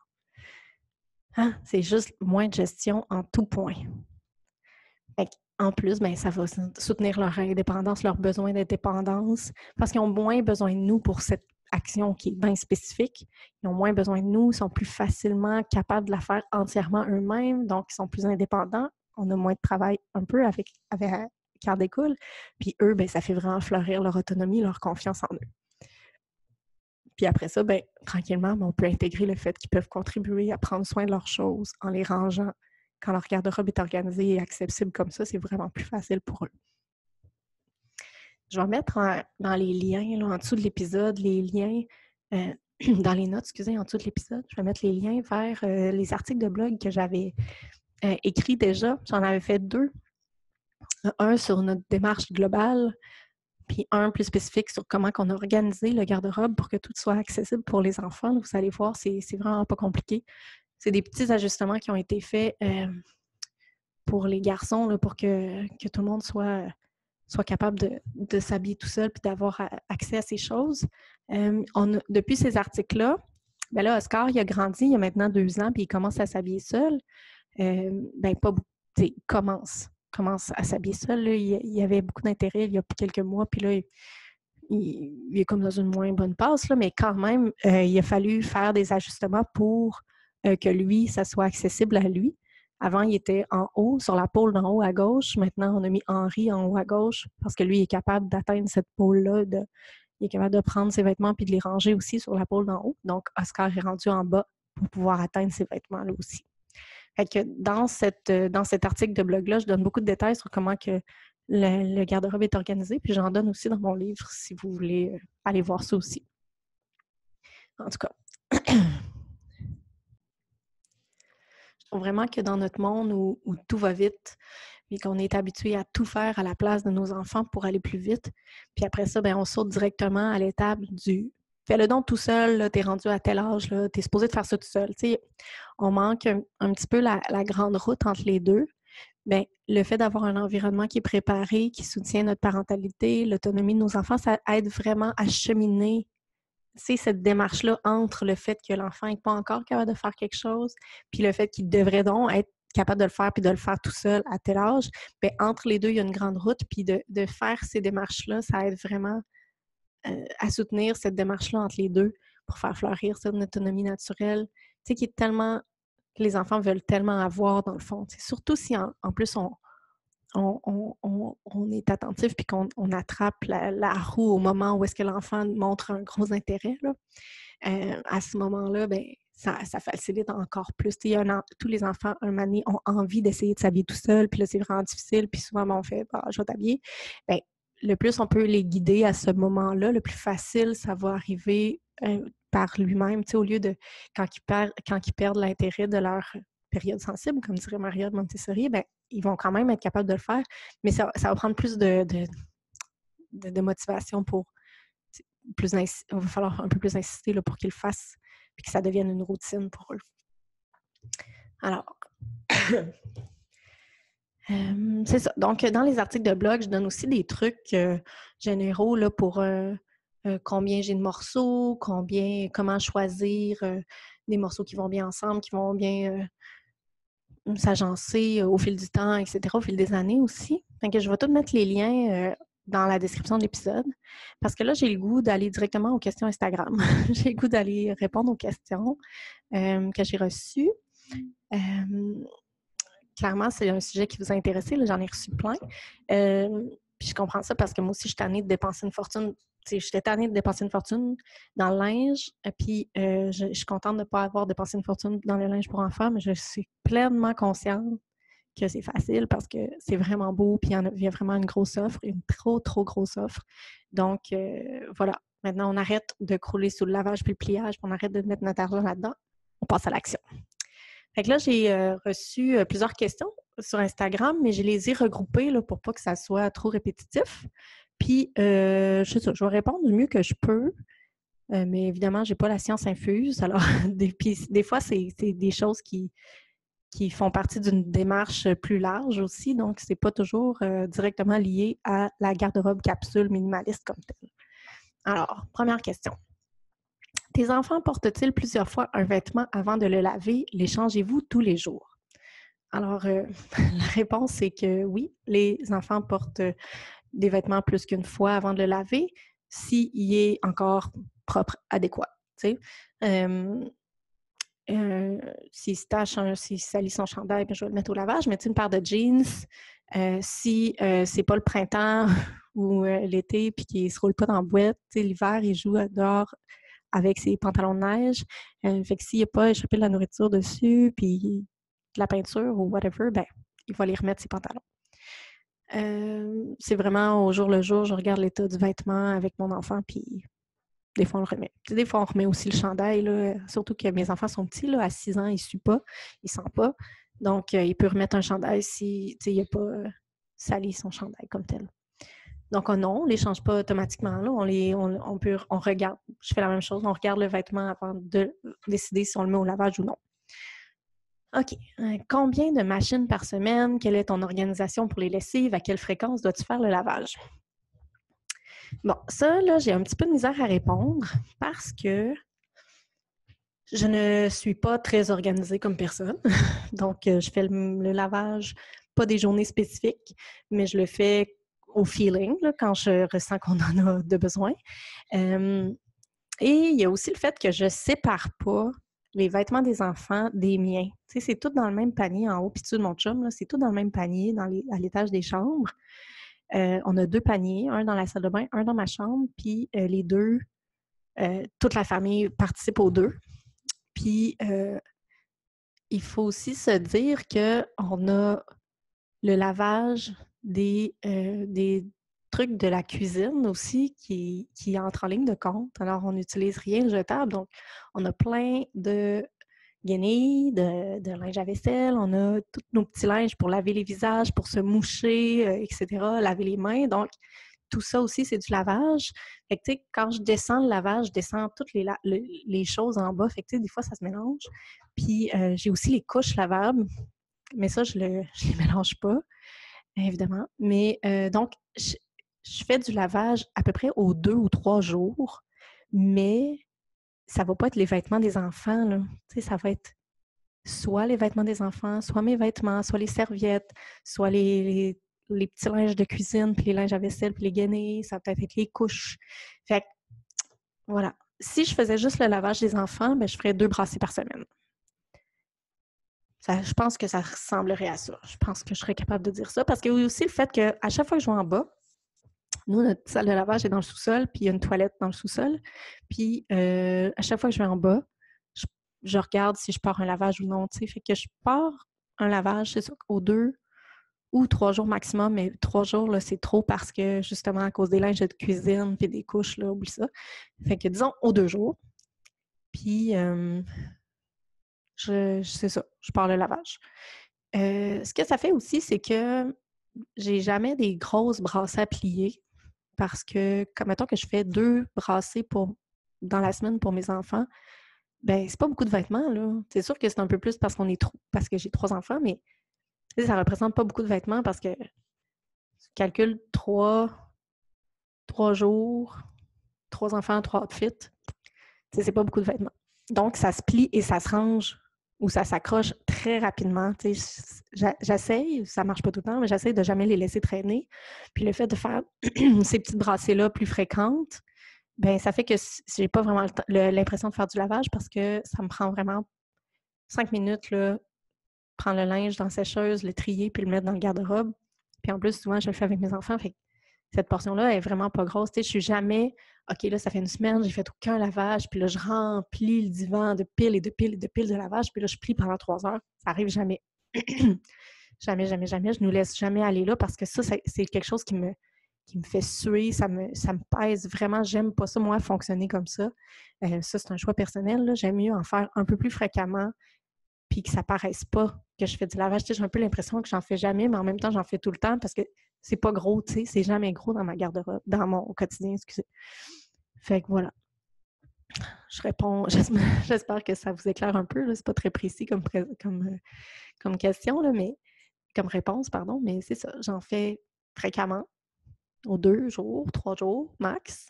Hein? C'est juste moins de gestion en tout point. En plus, ben, ça va soutenir leur indépendance, leur besoin d'indépendance, parce qu'ils ont moins besoin de nous pour cette action qui est bien spécifique. Ils ont moins besoin de nous, ils sont plus facilement capables de la faire entièrement eux-mêmes, donc ils sont plus indépendants. On a moins de travail un peu avec qui en découle. Puis eux, ben, ça fait vraiment fleurir leur autonomie, leur confiance en eux. Puis après ça, ben, tranquillement, on peut intégrer le fait qu'ils peuvent contribuer à prendre soin de leurs choses en les rangeant. Quand leur garde-robe est organisée et accessible comme ça, c'est vraiment plus facile pour eux. Je vais mettre dans les liens, là, en dessous de l'épisode, les liens, dans les notes, en dessous de l'épisode, je vais mettre les liens vers les articles de blog que j'avais écrits déjà. J'en avais fait 2. Un sur notre démarche globale, puis un plus spécifique sur comment on a organisé le garde-robe pour que tout soit accessible pour les enfants. Donc, vous allez voir, c'est vraiment pas compliqué. C'est des petits ajustements qui ont été faits pour les garçons, là, pour que tout le monde soit capable de s'habiller tout seul puis d'avoir accès à ces choses. Depuis ces articles-là, ben là, Oscar, il a grandi, il a maintenant 2 ans, puis il commence à s'habiller seul. Pas beaucoup, il commence à s'habiller seul. Là. Il y avait beaucoup d'intérêt il y a quelques mois, puis là, il est comme dans une moins bonne passe, là, mais quand même, il a fallu faire des ajustements pour que lui, ça soit accessible à lui. Avant, il était en haut, sur la pôle d'en haut à gauche. Maintenant, on a mis Henri en haut à gauche parce que lui, il est capable d'atteindre cette pôle-là. Il est capable de prendre ses vêtements puis de les ranger aussi sur la pôle d'en haut. Donc, Oscar est rendu en bas pour pouvoir atteindre ses vêtements-là aussi. Fait que dans cet article de blog-là, je donne beaucoup de détails sur comment que le garde-robe est organisé. Puis j'en donne aussi dans mon livre si vous voulez aller voir ça aussi. En tout cas, je trouve vraiment que dans notre monde où tout va vite et qu'on est habitué à tout faire à la place de nos enfants pour aller plus vite, puis après ça, ben, on saute directement à l'étape du « fais-le donc tout seul, t'es rendu à tel âge, t'es supposé de faire ça tout seul ». On manque un petit peu la grande route entre les deux. Bien, le fait d'avoir un environnement qui est préparé, qui soutient notre parentalité, l'autonomie de nos enfants, ça aide vraiment à cheminer cette démarche-là entre le fait que l'enfant n'est pas encore capable de faire quelque chose, puis le fait qu'il devrait donc être capable de le faire puis de le faire tout seul à tel âge. Bien, entre les deux, il y a une grande route, puis de faire ces démarches-là, ça aide vraiment à soutenir cette démarche-là entre les deux pour faire fleurir cette autonomie naturelle, qui est tellement... que les enfants veulent tellement avoir dans le fond. Surtout si en plus on est attentif puis qu'on attrape la roue au moment où est-ce que l'enfant montre un gros intérêt. Là. À ce moment-là, ben, ça facilite encore plus. Tous les enfants, un moment donné, ont envie d'essayer de s'habiller tout seul, puis là, c'est vraiment difficile, puis souvent, on fait « je vais t'habiller ». Ben, le plus on peut les guider à ce moment-là, le plus facile, ça va arriver par lui-même, au lieu de quand ils perdent l'intérêt de leur période sensible, comme dirait Maria de Montessori, ben, ils vont quand même être capables de le faire, mais ça va prendre plus de motivation pour il va falloir un peu plus insister là, pour qu'ils le fassent et que ça devienne une routine pour eux. Alors, c'est ça. Donc, dans les articles de blog, je donne aussi des trucs généraux là, pour combien j'ai de morceaux, comment choisir des morceaux qui vont bien ensemble, qui vont bien s'agencer au fil du temps, etc., au fil des années aussi. Donc, je vais tout mettre les liens dans la description de l'épisode parce que là, j'ai le goût d'aller directement aux questions Instagram. J'ai le goût d'aller répondre aux questions que j'ai reçues. Clairement, c'est un sujet qui vous a intéressé. Là, j'en ai reçu plein. Puis je comprends ça parce que moi aussi, je suis tannée de dépenser une fortune. J'étais tannée de dépenser une fortune dans le linge. Puis je suis contente de ne pas avoir dépensé une fortune dans le linge pour enfants, mais je suis pleinement consciente que c'est facile parce que c'est vraiment beau. Puis il y a vraiment une grosse offre, une trop grosse offre. Donc, voilà. Maintenant, on arrête de crouler sous le lavage puis le pliage, puis on arrête de mettre notre argent là-dedans. On passe à l'action. Fait que là, j'ai reçu plusieurs questions sur Instagram, mais je les ai regroupées là, pour pas que ça soit trop répétitif. Puis, je vais répondre du mieux que je peux, mais évidemment, j'ai pas la science infuse. Alors, des fois, c'est des choses qui qui font partie d'une démarche plus large aussi, donc c'est pas toujours directement lié à la garde-robe capsule minimaliste comme telle. Alors, première question. Tes enfants portent-ils plusieurs fois un vêtement avant de le laver? Les changez-vous tous les jours? Alors, la réponse c'est que oui, les enfants portent des vêtements plus qu'une fois avant de le laver, s'il est encore propre, adéquat. S'il salit son chandail, je vais le mettre au lavage, mais une paire de jeans, si c'est pas le printemps ou l'été, puis qu'il ne se roule pas dans la boîte, l'hiver, il joue dehors avec ses pantalons de neige. Fait que s'il n'a pas échappé de la nourriture dessus, puis de la peinture ou whatever, ben, il va les remettre ses pantalons. C'est vraiment au jour le jour, je regarde l'état du vêtement avec mon enfant, puis des fois, on le remet. Des fois, on remet aussi le chandail, là, surtout que mes enfants sont petits, là, à 6 ans, ils ne suent pas, ils ne sentent pas. Donc, il peut remettre un chandail si il n'a pas sali son chandail comme tel. Donc, non, on ne les change pas automatiquement. Là. On regarde, je fais la même chose, on regarde le vêtement avant de décider si on le met au lavage ou non. OK. Combien de machines par semaine? Quelle est ton organisation pour les lessives? À quelle fréquence dois-tu faire le lavage? Bon, ça, là, j'ai un petit peu de misère à répondre parce que je ne suis pas très organisée comme personne. Donc, je fais le lavage, pas des journées spécifiques, mais je le fais au feeling, là, quand je ressens qu'on en a de besoin. Et il y a aussi le fait que je sépare pas les vêtements des enfants des miens. Tu sais, c'est tout dans le même panier en haut, puis dessus de mon chum, là, c'est tout dans le même panier à l'étage des chambres. On a 2 paniers, un dans la salle de bain, un dans ma chambre, puis les deux, toute la famille participe aux 2. Puis, il faut aussi se dire qu'on a le lavage des trucs de la cuisine aussi qui entre en ligne de compte. Alors, on n'utilise rien de jetable. Donc, on a plein de guenilles, de linge à vaisselle. On a tous nos petits linges pour laver les visages, pour se moucher, etc., laver les mains. Donc, tout ça aussi, c'est du lavage. Fait que, tu sais, quand je descends le lavage, je descends toutes les choses en bas. Fait que, tu sais, des fois, ça se mélange. Puis, j'ai aussi les couches lavables. Mais ça, je les mélange pas, évidemment. Mais donc, je fais du lavage à peu près aux 2 ou 3 jours. Mais ça va pas être les vêtements des enfants, là. Tu sais, ça va être soit les vêtements des enfants, soit mes vêtements, soit les serviettes, soit les petits linges de cuisine, puis les linges à vaisselle, puis les guenilles, ça va peut-être être les couches. Fait que, voilà. Si je faisais juste le lavage des enfants, ben, je ferais 2 brassées par semaine. Je pense que ça ressemblerait à ça. Je pense que je serais capable de dire ça. Parce qu'il y a aussi le fait qu'à chaque fois que je vais en bas, nous, notre salle de lavage est dans le sous-sol, puis il y a une toilette dans le sous-sol. Puis à chaque fois que je vais en bas, je regarde si je pars un lavage ou non. Fait que je pars un lavage, c'est ça, aux 2 ou 3 jours maximum, mais 3 jours, là, c'est trop parce que, justement, à cause des linges de cuisine puis des couches, là, oublie ça. Fait que, disons, aux 2 jours. Puis, c'est ça, je pars le lavage. Ce que ça fait aussi, c'est que j'ai jamais des grosses brassées à plier parce que, comme mettons que je fais 2 brassées dans la semaine pour mes enfants, ben c'est pas beaucoup de vêtements, là. C'est sûr que c'est un peu plus parce que j'ai 3 enfants, mais ça représente pas beaucoup de vêtements parce que tu calcules 3 jours, 3 enfants, 3 outfits. C'est pas beaucoup de vêtements. Donc, ça se plie et ça se range ou ça s'accroche très rapidement. J'essaye, ça marche pas tout le temps, mais j'essaye de jamais les laisser traîner. Puis le fait de faire ces petites brassées-là plus fréquentes, ben ça fait que j'ai pas vraiment l'impression de faire du lavage parce que ça me prend vraiment 5 minutes, là, prendre le linge dans la sécheuse, le trier, puis le mettre dans le garde-robe. Puis en plus, souvent, je le fais avec mes enfants. Fait que cette portion-là est vraiment pas grosse. Tu sais, je suis jamais, OK, là, ça fait une semaine, j'ai fait aucun lavage, puis là, je remplis le divan de piles et de piles et de piles de lavage, puis là, je plie pendant 3 heures. Ça arrive jamais. Jamais, jamais, jamais. Je nous laisse jamais aller là parce que ça, c'est quelque chose qui me fait suer, ça me pèse vraiment. J'aime pas ça, moi, fonctionner comme ça. Ça, c'est un choix personnel, là. J'aime mieux en faire un peu plus fréquemment puis que ça paraisse pas que je fais du lavage. Tu sais, j'ai un peu l'impression que j'en fais jamais, mais en même temps, j'en fais tout le temps parce que c'est pas gros, tu sais. C'est jamais gros dans ma garde-robe, dans mon quotidien, excusez. Fait que voilà. Je réponds, j'espère que ça vous éclaire un peu, là. C'est pas très précis comme question, là, mais comme réponse, pardon, mais c'est ça. J'en fais fréquemment, aux 2 jours, 3 jours max,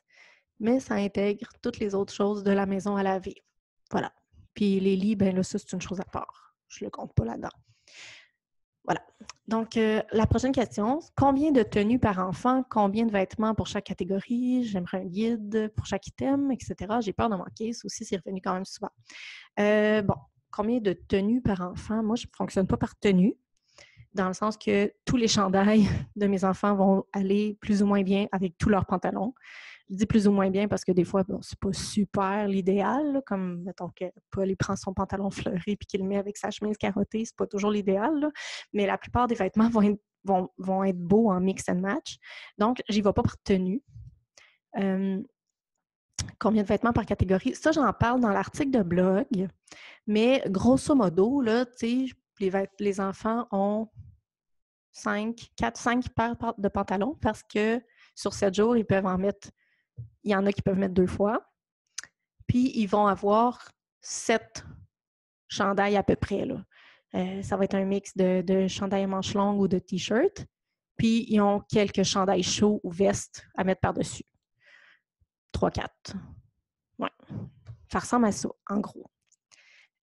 mais ça intègre toutes les autres choses de la maison à laver. Voilà. Puis les lits, ben là, ça, c'est une chose à part. Je le compte pas là-dedans. Voilà. Donc, la prochaine question, combien de tenues par enfant? Combien de vêtements pour chaque catégorie? J'aimerais un guide pour chaque item, etc. J'ai peur de manquer. Ça aussi, c'est revenu quand même souvent. Bon, combien de tenues par enfant? Moi, je ne fonctionne pas par tenue, dans le sens que tous les chandails de mes enfants vont aller plus ou moins bien avec tous leurs pantalons. Je dis plus ou moins bien parce que des fois, bon, c'est pas super l'idéal, là, comme, mettons que Paul, il prend son pantalon fleuri puis qu'il le met avec sa chemise carottée, c'est pas toujours l'idéal, là, mais la plupart des vêtements vont être beaux en mix and match. Donc, j'y vais pas par tenue. Combien de vêtements par catégorie? Ça, j'en parle dans l'article de blog, mais grosso modo, là, tu sais, les enfants ont 5 paires de pantalons parce que sur 7 jours, ils peuvent en mettre, il y en a qui peuvent mettre 2 fois. Puis, ils vont avoir 7 chandails à peu près, là. Ça va être un mix de chandails à manches longues ou de t-shirts. Puis, ils ont quelques chandails chauds ou vestes à mettre par-dessus. 3, 4. Ouais. Ça ressemble à ça, en gros.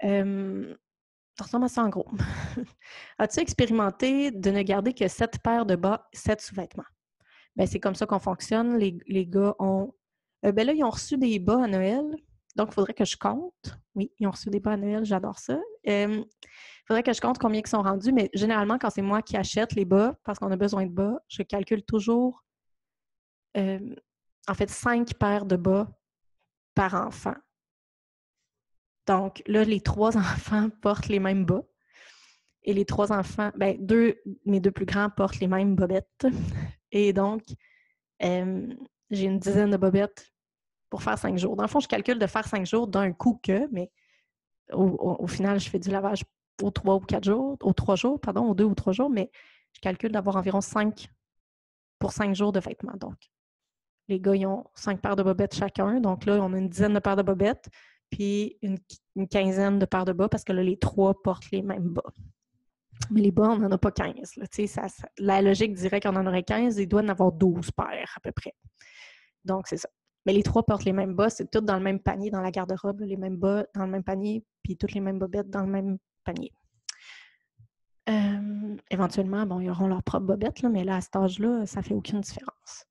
Ça ressemble à ça, en gros. As-tu expérimenté de ne garder que 7 paires de bas, 7 sous-vêtements? Ben, c'est comme ça qu'on fonctionne. Les gars ont... ben là, ils ont reçu des bas à Noël. Donc, il faudrait que je compte. Oui, ils ont reçu des bas à Noël. J'adore ça. Il faudrait que je compte combien ils sont rendus. Mais généralement, quand c'est moi qui achète les bas, parce qu'on a besoin de bas, je calcule toujours, en fait, 5 paires de bas par enfant. Donc, là, les 3 enfants portent les mêmes bas. Et les 3 enfants, ben, mes 2 plus grands portent les mêmes bobettes. Et donc, j'ai une dizaine de bobettes pour faire 5 jours. Dans le fond, je calcule de faire 5 jours d'un coup mais au final, je fais du lavage aux 3 ou 4 jours, aux 3 jours, pardon, aux 2 ou 3 jours, mais je calcule d'avoir environ 5 pour 5 jours de vêtements. Donc, les gars, ils ont 5 paires de bobettes chacun. Donc là, on a une dizaine de paires de bobettes, puis une quinzaine de paires de bas parce que là, les 3 portent les mêmes bas. Mais les bas, on n'en a pas 15. Là. La logique dirait qu'on en aurait 15, il doit en avoir 12 paires à peu près. Donc, c'est ça. Mais les 3 portent les mêmes bas, c'est tout dans le même panier, dans la garde-robe, les mêmes bas dans le même panier, puis toutes les mêmes bobettes dans le même panier. Éventuellement, bon, ils auront leur propre bobette, là, mais là, à cet âge-là, ça ne fait aucune différence.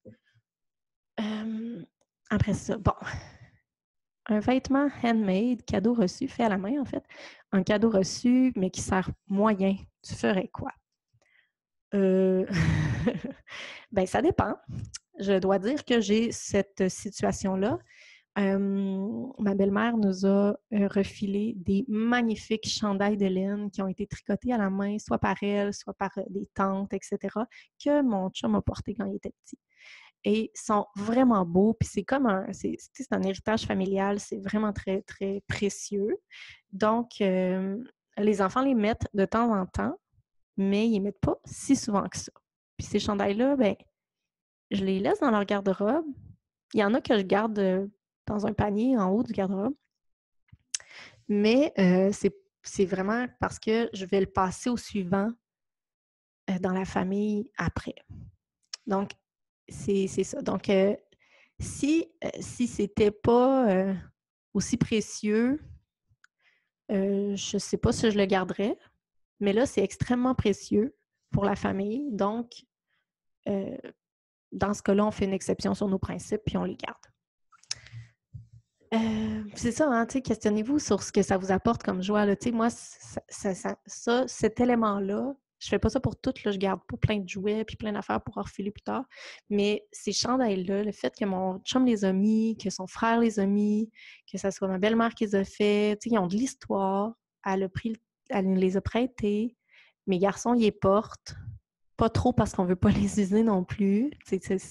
Après ça, bon. Un vêtement handmade, cadeau reçu, fait à la main, en fait. Un cadeau reçu, mais qui sert moyen. Tu ferais quoi? Ben, ça dépend. Je dois dire que j'ai cette situation-là. Ma belle-mère nous a refilé des magnifiques chandails de laine qui ont été tricotés à la main, soit par elle, soit par des tantes, etc., que mon chum a porté quand il était petit. Et sont vraiment beaux, puis c'est comme c'est un héritage familial, c'est vraiment très, très précieux. Donc, les enfants les mettent de temps en temps, mais ils ne les mettent pas si souvent que ça. Puis ces chandails-là, ben, je les laisse dans leur garde-robe. Il y en a que je garde dans un panier en haut du garde-robe. Mais c'est vraiment parce que je vais le passer au suivant dans la famille après. Donc, c'est ça. Donc, si c'était pas aussi précieux, je ne sais pas si je le garderais. Mais là, c'est extrêmement précieux pour la famille. Donc, dans ce cas-là, on fait une exception sur nos principes puis on les garde. C'est ça, hein, questionnez-vous sur ce que ça vous apporte comme joie. Là. Moi, cet élément-là, je fais pas ça pour tout, là, je garde pas plein de jouets puis plein d'affaires pour en refiler plus tard. Mais ces chandails-là, le fait que mon chum les a mis, que son frère les a mis, que ça soit ma belle-mère qui les a fait, ils ont de l'histoire. Elle nous les a prêtés. Mes garçons, ils les portent. Pas trop parce qu'on veut pas les user non plus.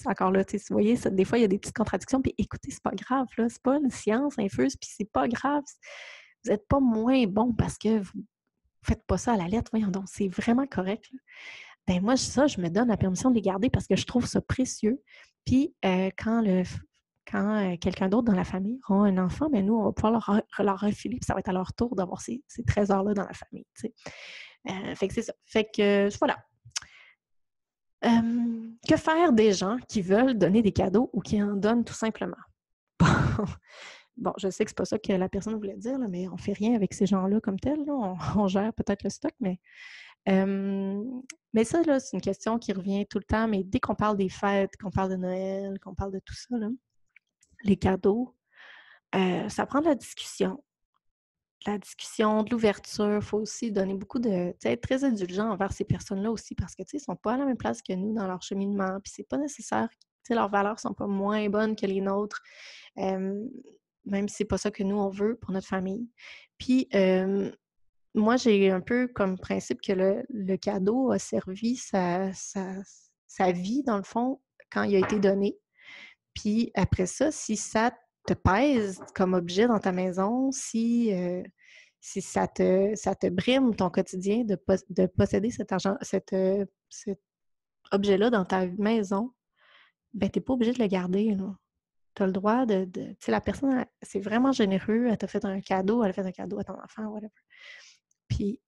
Encore là, vous voyez, des fois, il y a des petites contradictions. Puis écoutez, c'est pas grave, là. C'est pas une science infuse, puis c'est pas grave. Vous n'êtes pas moins bon parce que vous faites pas ça à la lettre. Voyons donc, c'est vraiment correct. Là. Ben moi, je me donne la permission de les garder parce que je trouve ça précieux. Puis quand quand quelqu'un d'autre dans la famille aura un enfant, ben nous, on va pouvoir leur refiler, puis ça va être à leur tour d'avoir ces trésors-là dans la famille, tu sais. Fait que c'est ça. Fait que, voilà. Que faire des gens qui veulent donner des cadeaux ou qui en donnent tout simplement? Bon, je sais que c'est pas ça que la personne voulait dire, là, mais on fait rien avec ces gens-là comme tels. Là. On gère peut-être le stock, mais ça, là, c'est une question qui revient tout le temps. Mais dès qu'on parle des fêtes, qu'on parle de Noël, qu'on parle de tout ça, là, les cadeaux, ça prend de la discussion. De l'ouverture. Il faut aussi donner beaucoup de... être très indulgent envers ces personnes-là aussi parce que, ils ne sont pas à la même place que nous dans leur cheminement. Puis c'est pas nécessaire. Leurs valeurs ne sont pas moins bonnes que les nôtres. Même si c'est pas ça que nous, on veut pour notre famille. Puis, moi, j'ai un peu comme principe que le cadeau a servi sa vie, dans le fond, quand il a été donné. Puis après ça, si ça te pèse comme objet dans ta maison, si ça te brime ton quotidien de posséder cet objet-là dans ta maison, ben t'es pas obligé de le garder, là. Tu as le droit de tu sais, la personne, c'est vraiment généreux, elle t'a fait un cadeau, elle a fait un cadeau à ton enfant, whatever. Puis,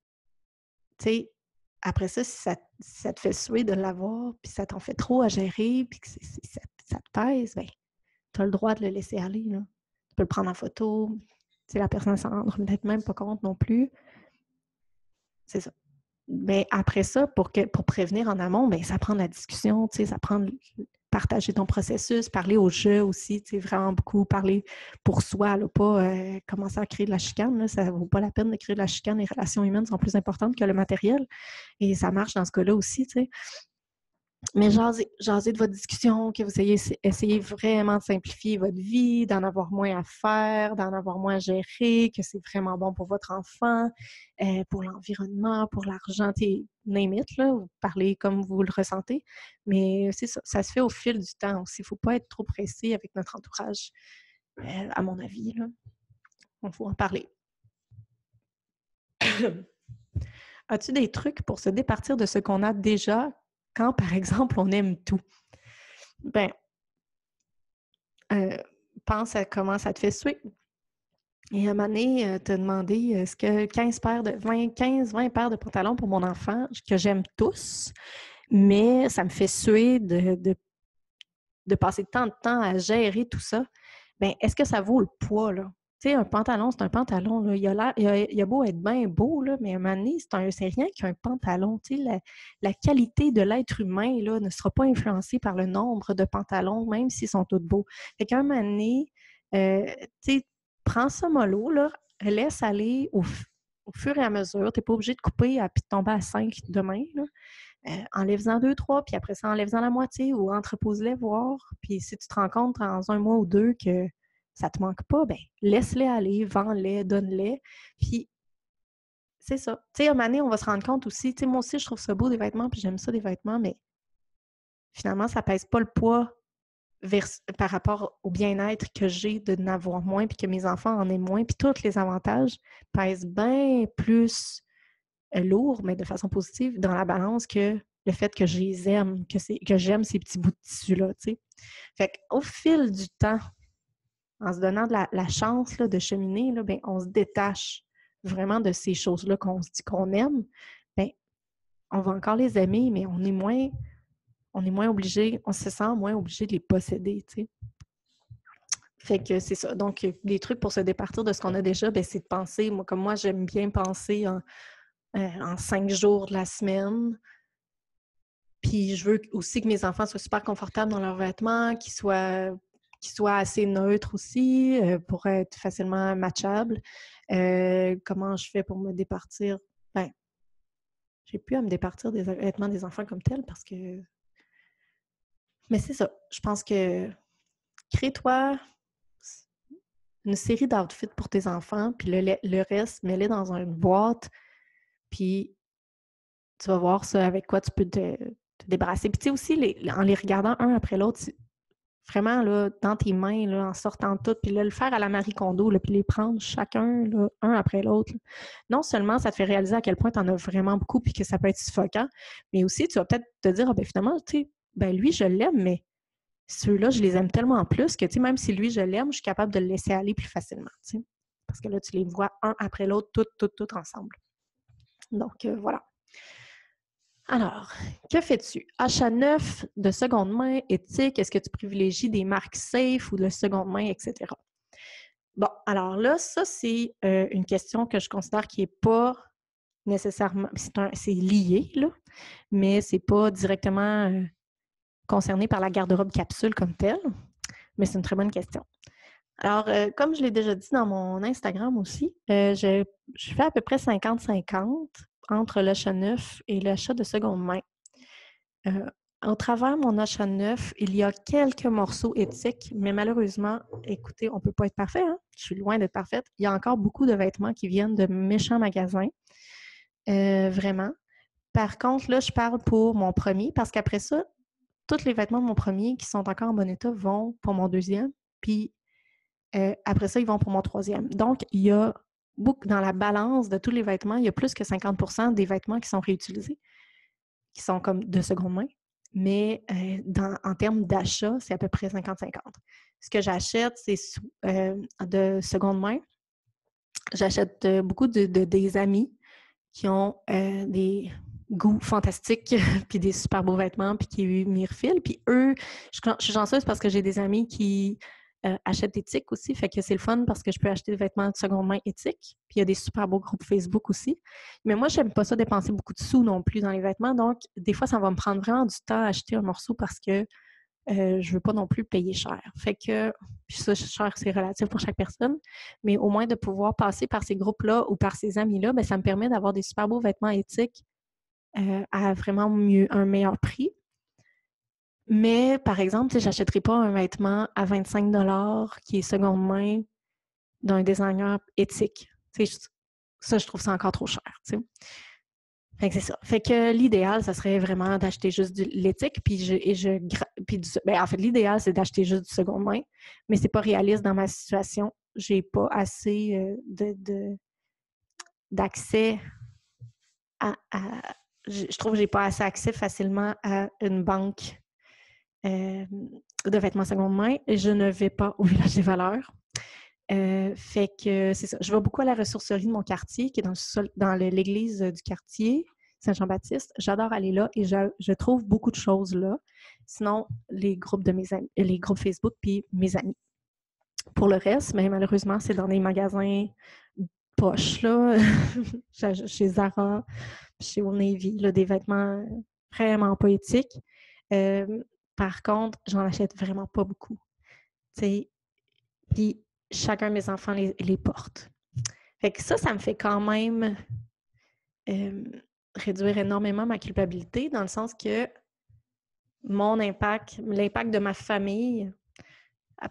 tu sais, après ça, si ça te fait suer de l'avoir, puis ça t'en fait trop à gérer, puis que ça te pèse, ben tu as le droit de le laisser aller, là. Tu peux le prendre en photo. Tu sais, la personne ne s'en rend peut-être même pas compte non plus. C'est ça. Mais après ça, pour prévenir en amont, bien, ça prend de la discussion, tu sais, ça prend de partager ton processus, parler au jeu aussi, tu sais, vraiment beaucoup parler pour soi, là, pas commencer à créer de la chicane, là, ça ne vaut pas la peine de créer de la chicane, les relations humaines sont plus importantes que le matériel, et ça marche dans ce cas-là aussi, tu sais. Mais jasez de votre discussion, que vous essayez vraiment de simplifier votre vie, d'en avoir moins à faire, d'en avoir moins à gérer, que c'est vraiment bon pour votre enfant, pour l'environnement, pour l'argent, name it, là, vous parlez comme vous le ressentez. Mais c'est ça, ça se fait au fil du temps aussi. Il ne faut pas être trop pressé avec notre entourage, à mon avis, là. Il faut en parler. As-tu des trucs pour se départir de ce qu'on a déjà quand, par exemple, on aime tout? Ben, pense à comment ça te fait suer. Et à un moment donné, te demander est-ce que 20 paires de pantalons pour mon enfant, que j'aime tous, mais ça me fait suer de passer tant de temps à gérer tout ça. Bien, est-ce que ça vaut le poids, là? Tu sais, un pantalon, c'est un pantalon, là. Il a beau être bien beau, là, mais à un moment donné, c'est rien qu'un pantalon. Tu sais, la qualité de l'être humain, là, ne sera pas influencée par le nombre de pantalons, même s'ils sont tous beaux. Fait qu'à un moment donné, tu sais, prends ça mollo, là, laisse aller au fur et à mesure. Tu n'es pas obligé de couper puis de tomber à 5 demain, là. Enlève-en 2, 3, puis après ça, enlève-en la moitié ou entrepose-les voir. Puis si tu te rends compte dans 1 mois ou 2 que ça te manque pas, ben laisse-les aller, vends-les, donne-les. Puis c'est ça. Tu sais, à un moment donné, on va se rendre compte aussi, tu sais, moi aussi, je trouve ça beau des vêtements, puis j'aime ça des vêtements, mais finalement, ça pèse pas le poids par rapport au bien-être que j'ai de n'avoir moins, puis que mes enfants en aient moins, puis tous les avantages pèsent bien plus lourd, mais de façon positive, dans la balance que le fait que je les aime, que j'aime ces petits bouts de tissu-là, tu sais. Fait qu'au fil du temps, en se donnant de la chance là, de cheminer, là, ben, on se détache vraiment de ces choses-là qu'on se dit qu'on aime. Ben, on va encore les aimer, mais on est moins obligé, on se sent moins obligé de les posséder, tu sais. Fait que c'est ça. Donc, des trucs pour se départir de ce qu'on a déjà, ben, c'est de penser, comme moi, j'aime bien penser en 5 jours de la semaine. Puis je veux aussi que mes enfants soient super confortables dans leurs vêtements, qu'ils soient assez neutres aussi pour être facilement matchables. Comment je fais pour me départir? Ben, j'ai plus à me départir des vêtements des enfants comme tel parce que... Mais c'est ça. Je pense que crée-toi une série d'outfits pour tes enfants, puis le reste, mets-les dans une boîte, puis tu vas voir ça avec quoi tu peux te débarrasser. Puis tu sais aussi, en les regardant un après l'autre, vraiment là, dans tes mains, là, en sortant tout, puis là, le faire à la Marie Kondo, là, puis les prendre chacun, là, un après l'autre. Là. Non seulement ça te fait réaliser à quel point tu en as vraiment beaucoup, puis que ça peut être suffocant, mais aussi tu vas peut-être te dire, ah ben finalement, tu sais, ben lui, je l'aime, mais ceux-là, je les aime tellement plus que, tu sais, même si lui, je l'aime, je suis capable de le laisser aller plus facilement, tu sais. Parce que là, tu les vois un après l'autre, tout ensemble. Donc, voilà. Alors, que fais-tu? Achat neuf, de seconde main, éthique, est-ce que tu privilégies des marques safe ou de seconde main, etc.? Bon, alors là, ça, c'est une question que je considère qui n'est pas nécessairement... C'est lié, là, mais c'est pas directement concerné par la garde-robe capsule comme telle, mais c'est une très bonne question. Alors, comme je l'ai déjà dit dans mon Instagram aussi, je fais à peu près 50-50 entre l'achat neuf et l'achat de seconde main. Au travers mon achat neuf, il y a quelques morceaux éthiques, mais malheureusement, écoutez, on ne peut pas être parfait, hein? Je suis loin d'être parfaite. Il y a encore beaucoup de vêtements qui viennent de méchants magasins, vraiment. Par contre, là, je parle pour mon premier, parce qu'après ça, tous les vêtements de mon premier qui sont encore en bon état vont pour mon deuxième, puis après ça, ils vont pour mon troisième. Donc, il y a dans la balance de tous les vêtements, il y a plus que 50% des vêtements qui sont réutilisés, qui sont comme de seconde main. Mais en termes d'achat, c'est à peu près 50-50. Ce que j'achète, c'est de seconde main. J'achète beaucoup des amis qui ont des goûts fantastiques, puis des super beaux vêtements, puis qui m'y refilent. Puis eux, je suis chanceuse parce que j'ai des amis qui achètent éthique aussi, fait que c'est le fun parce que je peux acheter des vêtements de seconde main éthique. Puis il y a des super beaux groupes Facebook aussi. Mais moi, j'aime pas ça dépenser beaucoup de sous non plus dans les vêtements, donc des fois, ça va me prendre vraiment du temps à acheter un morceau parce que je veux pas non plus payer cher. Fait que, puis ça, cher, c'est relatif pour chaque personne, mais au moins de pouvoir passer par ces groupes-là ou par ces amis-là, bien, ça me permet d'avoir des super beaux vêtements éthiques à vraiment un meilleur prix. Mais, par exemple, je n'achèterai pas un vêtement à 25$ qui est seconde main d'un designer éthique. Ça, je trouve ça encore trop cher. T'sais. Fait que c'est ça. Fait que l'idéal, ça serait vraiment d'acheter juste de l'éthique. En fait, l'idéal, c'est d'acheter juste du seconde main, mais c'est pas réaliste dans ma situation. J'ai pas assez d'accès je trouve que j'ai pas assez accès facilement à une banque de vêtements seconde main. Et je ne vais pas au Village des Valeurs. Fait que c'est ça. Je vais beaucoup à la ressourcerie de mon quartier, qui est dans l'église du quartier, Saint-Jean-Baptiste. J'adore aller là et je trouve beaucoup de choses là. Sinon, les groupes de mes amis, les groupes Facebook puis mes amis. Pour le reste, mais malheureusement, c'est dans des magasins poches, là, chez Zara, chez Old Navy, là, des vêtements vraiment pas éthiques. Par contre, j'en achète vraiment pas beaucoup. Puis chacun de mes enfants les porte. Fait que ça me fait quand même réduire énormément ma culpabilité dans le sens que l'impact de ma famille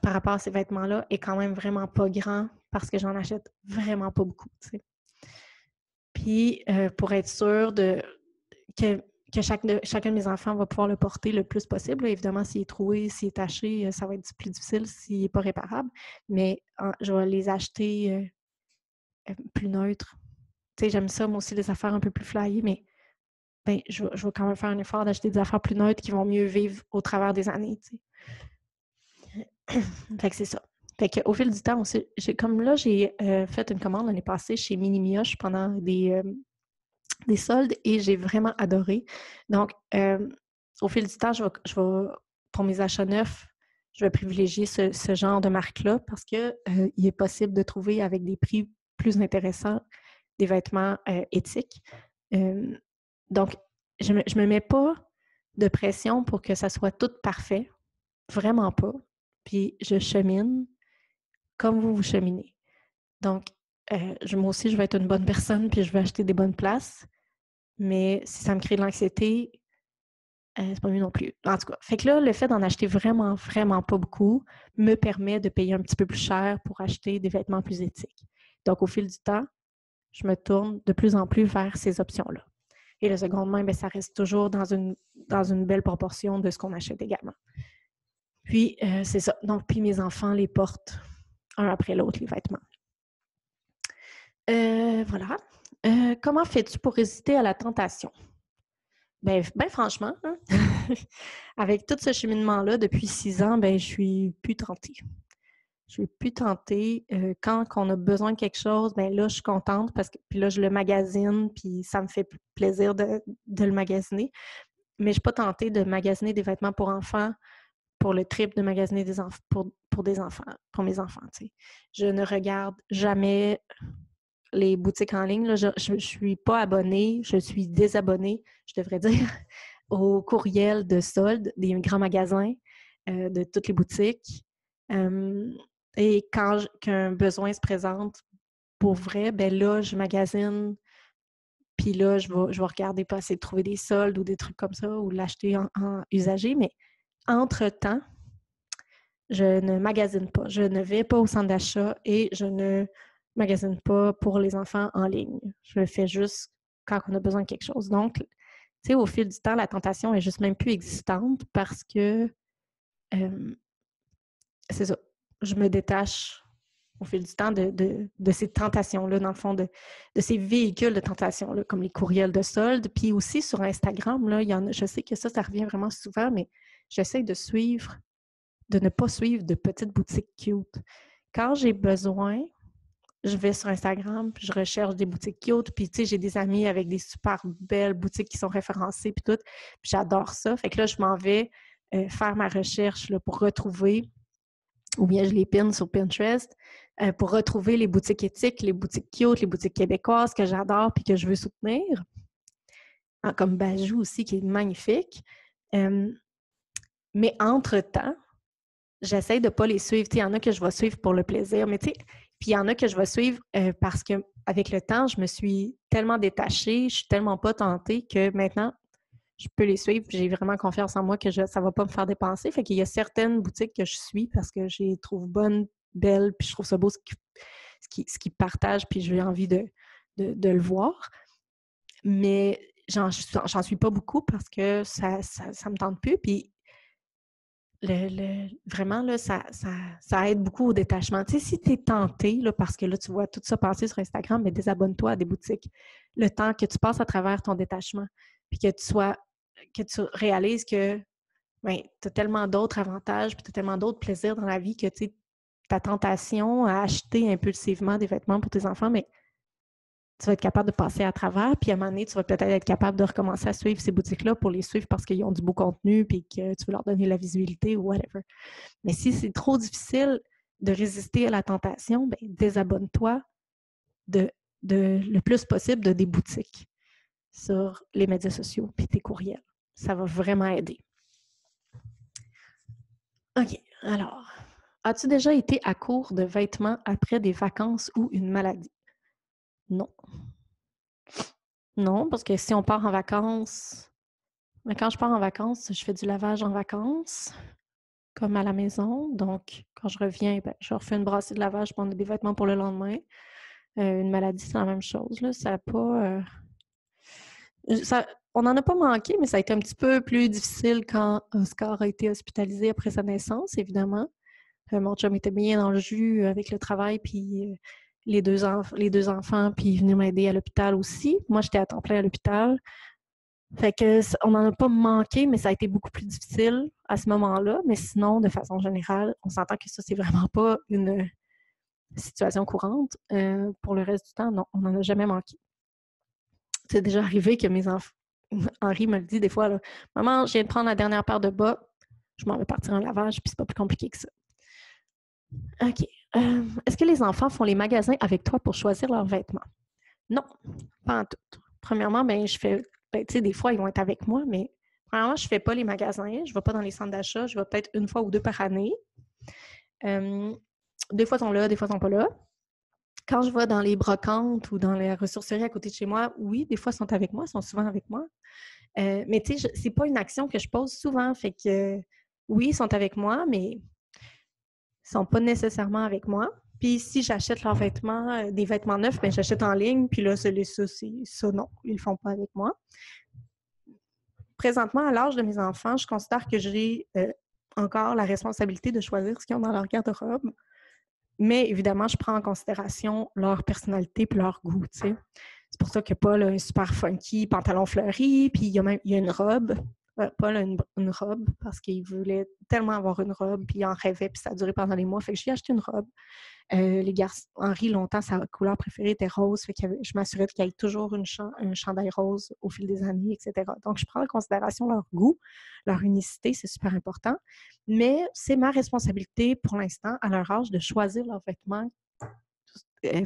par rapport à ces vêtements-là est quand même vraiment pas grand parce que j'en achète vraiment pas beaucoup. T'sais. Puis, pour être sûre que chacun de mes enfants va pouvoir le porter le plus possible. Là, évidemment, s'il est troué, s'il est taché, ça va être plus difficile s'il n'est pas réparable. Mais je vais les acheter plus neutres. Tu sais, j'aime ça, moi aussi, les affaires un peu plus flyées, mais je vais quand même faire un effort d'acheter des affaires plus neutres qui vont mieux vivre au travers des années. Tu sais. Fait que c'est ça. Fait qu'au fil du temps aussi, j'ai fait une commande l'année passée chez Mini Mioche pendant des soldes et j'ai vraiment adoré. Donc, au fil du temps, je vais pour mes achats neufs, je vais privilégier ce genre de marque-là parce qu'il est possible de trouver avec des prix plus intéressants des vêtements éthiques. Donc, je me mets pas de pression pour que ça soit tout parfait. Vraiment pas. Puis, je chemine comme vous cheminez. Donc, moi aussi, je vais être une bonne personne puis je vais acheter des bonnes places. Mais si ça me crée de l'anxiété, c'est pas mieux non plus. En tout cas, fait que là, le fait d'en acheter vraiment, vraiment pas beaucoup me permet de payer un petit peu plus cher pour acheter des vêtements plus éthiques. Donc, au fil du temps, je me tourne de plus en plus vers ces options-là. Et le seconde main, bien, ça reste toujours dans une belle proportion de ce qu'on achète également. Puis, c'est ça. Donc, puis mes enfants les portent un après l'autre, les vêtements. Voilà. Comment fais-tu pour résister à la tentation? Ben franchement, hein, avec tout ce cheminement-là, depuis 6 ans, ben je suis plus tentée. Je suis plus tentée. Quand on a besoin de quelque chose, ben là, je suis contente parce que puis là, je le magasine, puis ça me fait plaisir de le magasiner. Mais je ne suis pas tentée de magasiner des vêtements pour enfants pour le trip de magasiner des enfants pour des enfants, pour mes enfants. T'sais. Je ne regarde jamais les boutiques en ligne. Là. Je suis pas abonnée, je suis désabonnée, je devrais dire, au courriel de soldes des grands magasins, de toutes les boutiques. Et quand qu'un besoin se présente pour vrai, ben là, je magasine, puis là, je vais regarder, pas essayer de trouver des soldes ou des trucs comme ça, ou l'acheter en usagé. Mais entre-temps, je ne magasine pas. Je ne vais pas au centre d'achat et je ne magasine pas pour les enfants en ligne. Je le fais juste quand on a besoin de quelque chose. Donc, tu sais, au fil du temps, la tentation est juste même plus existante parce que c'est ça. Je me détache au fil du temps de ces tentations-là, dans le fond, de ces véhicules de tentation-là, comme les courriels de solde. Puis aussi sur Instagram, là, il y en a, je sais que ça revient vraiment souvent, mais j'essaie de ne pas suivre de petites boutiques cute. Quand j'ai besoin, je vais sur Instagram, puis je recherche des boutiques cute, puis tu sais, j'ai des amis avec des super belles boutiques qui sont référencées, puis tout, puis j'adore ça. Fait que là, je m'en vais faire ma recherche là, pour retrouver, ou bien je les pine sur Pinterest, pour retrouver les boutiques éthiques, les boutiques cute, les boutiques québécoises que j'adore puis que je veux soutenir, comme Bajou aussi, qui est magnifique. Mais entre-temps, j'essaie de ne pas les suivre. Il y en a que je vais suivre pour le plaisir, mais tu sais, puis il y en a que je vais suivre parce qu'avec le temps, je me suis tellement détachée, je suis tellement pas tentée que maintenant, je peux les suivre. J'ai vraiment confiance en moi que ça ne va pas me faire dépenser. Fait qu'il y a certaines boutiques que je suis parce que je les trouve bonnes, belles, puis je trouve ça beau ce qu'ils partagent, puis j'ai envie de le voir. Mais j'en suis pas beaucoup parce que ça me tente plus. Puis vraiment, là, ça aide beaucoup au détachement. Tu sais, si tu es tenté, là, parce que là, tu vois tout ça passer sur Instagram, mais désabonne-toi à des boutiques. Le temps que tu passes à travers ton détachement, puis que tu réalises que tu as tellement d'autres avantages, puis tu as tellement d'autres plaisirs dans la vie que, tu sais, ta tentation à acheter impulsivement des vêtements pour tes enfants, mais tu vas être capable de passer à travers, puis à un moment donné, tu vas peut-être être capable de recommencer à suivre ces boutiques-là pour les suivre parce qu'ils ont du beau contenu puis que tu veux leur donner la visibilité ou whatever. Mais si c'est trop difficile de résister à la tentation, bien, désabonne-toi le plus possible de des boutiques sur les médias sociaux puis tes courriels. Ça va vraiment aider. OK, alors, as-tu déjà été à court de vêtements après des vacances ou une maladie? Non. Non, parce que si on part en vacances, mais quand je pars en vacances, je fais du lavage en vacances, comme à la maison. Donc, quand je reviens, ben, je refais une brassée de lavage pour on a des vêtements pour le lendemain. Une maladie, c'est la même chose. Là. Ça n'a pas. On n'en a pas manqué, mais ça a été un petit peu plus difficile quand Oscar a été hospitalisé après sa naissance, évidemment. Mon chum était bien dans le jus avec le travail, puis les deux enfants, puis il est venu m'aider à l'hôpital aussi. Moi, j'étais à temps plein à l'hôpital. Fait que on n'en a pas manqué, mais ça a été beaucoup plus difficile à ce moment-là. Mais sinon, de façon générale, on s'entend que ça, c'est vraiment pas une situation courante. Pour le reste du temps, non, on n'en a jamais manqué. C'est déjà arrivé que mes enfants, Henri me le dit des fois, là, maman, je viens de prendre la dernière paire de bas, je m'en vais partir en lavage, puis c'est pas plus compliqué que ça. OK. Est-ce que les enfants font les magasins avec toi pour choisir leurs vêtements? Non, pas en tout. Premièrement, ben, tu sais, des fois, ils vont être avec moi, mais premièrement, je ne fais pas les magasins. Je ne vais pas dans les centres d'achat. Je vais peut-être une fois ou deux par année. Des fois, ils sont là, des fois, ils ne sont pas là. Quand je vais dans les brocantes ou dans les ressourceries à côté de chez moi, oui, des fois, ils sont avec moi, ils sont souvent avec moi. Mais tu sais, c'est pas une action que je pose souvent. Fait que oui, ils sont avec moi, mais ils ne sont pas nécessairement avec moi. Puis si j'achète leurs vêtements, des vêtements neufs, bien, j'achète en ligne. Puis là, ça, non, ils ne le font pas avec moi. Présentement, à l'âge de mes enfants, je considère que j'ai encore la responsabilité de choisir ce qu'ils ont dans leur garde-robe. Mais évidemment, je prends en considération leur personnalité et leur goût, tu sais. C'est pour ça que Paul a un super funky pantalon fleuri, puis il y a une robe. Paul a une robe parce qu'il voulait tellement avoir une robe, puis il en rêvait, puis ça a duré pendant des mois. Fait que j'ai acheté une robe. Les garçons, Henri, longtemps, sa couleur préférée était rose. Fait que je m'assurais qu'il y ait toujours un chandail rose au fil des années, etc. Donc, je prends en considération leur goût, leur unicité, c'est super important. Mais c'est ma responsabilité pour l'instant, à leur âge, de choisir leurs vêtements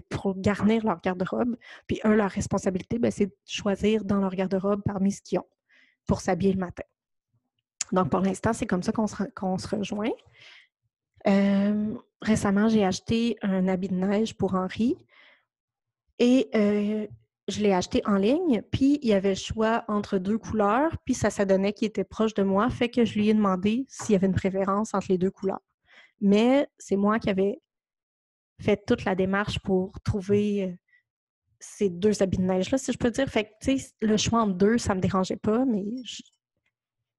pour garnir leur garde-robe. Puis leur responsabilité, c'est de choisir dans leur garde-robe parmi ce qu'ils ont pour s'habiller le matin. Donc, pour l'instant, c'est comme ça qu'on se rejoint. Récemment, j'ai acheté un habit de neige pour Henri et je l'ai acheté en ligne, puis il y avait le choix entre 2 couleurs, puis ça donnait qu'il était proche de moi, fait que je lui ai demandé s'il y avait une préférence entre les 2 couleurs. Mais c'est moi qui avais fait toute la démarche pour trouver ces 2 habits de neige-là, si je peux dire. Fait que, tu sais, le choix entre 2, ça me dérangeait pas, mais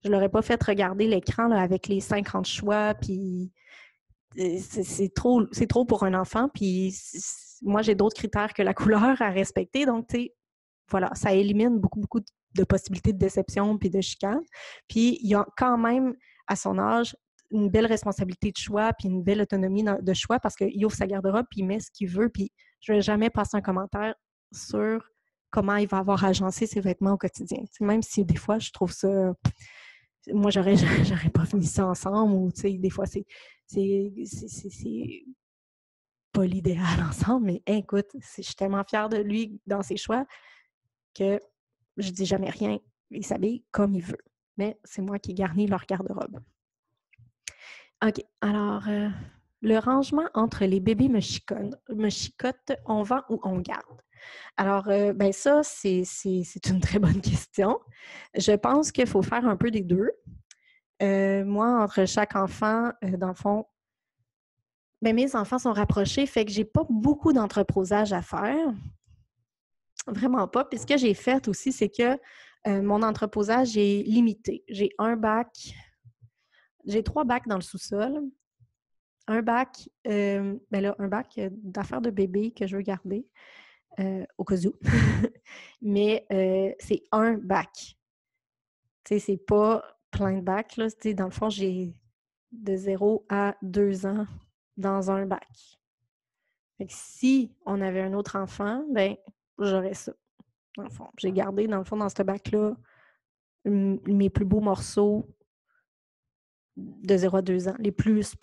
je l'aurais pas fait regarder l'écran là, avec les 50 choix, puis c'est trop pour un enfant, puis moi, j'ai d'autres critères que la couleur à respecter, donc, tu sais, voilà, ça élimine beaucoup de possibilités de déception puis de chicane. Puis, il y a quand même, à son âge, une belle responsabilité de choix puis une belle autonomie de choix parce qu'il ouvre sa garde-robe puis il met ce qu'il veut, puis je ne vais jamais passer un commentaire sur comment il va avoir agencé ses vêtements au quotidien. T'sais, même si des fois, je trouve ça... Moi, j'aurais pas fini ça ensemble ou, tu sais, des fois, c'est pas l'idéal ensemble, mais écoute, je suis tellement fière de lui dans ses choix que je dis jamais rien. Il s'habille comme il veut. Mais c'est moi qui garnis leur garde-robe. OK. Alors, le rangement entre les bébés me chicote, on vend ou on garde? Alors, ça, c'est une très bonne question. Je pense qu'il faut faire un peu des deux. Moi, entre chaque enfant, dans le fond, mes enfants sont rapprochés, fait que j'ai pas beaucoup d'entreposage à faire. Vraiment pas. Puis ce que j'ai fait aussi, c'est que mon entreposage est limité. J'ai un bac, j'ai 3 bacs dans le sous-sol. Un bac, un bac d'affaires de bébé que je veux garder au cas où. Mais c'est un bac. Tu sais, c'est pas plein de bacs, là. Tu sais, dans le fond, j'ai de 0 à 2 ans dans un bac. Fait que si on avait un autre enfant, j'aurais ça. Dans le fond, j'ai gardé, dans le fond, dans ce bac-là, mes plus beaux morceaux de 0 à 2 ans. Les plus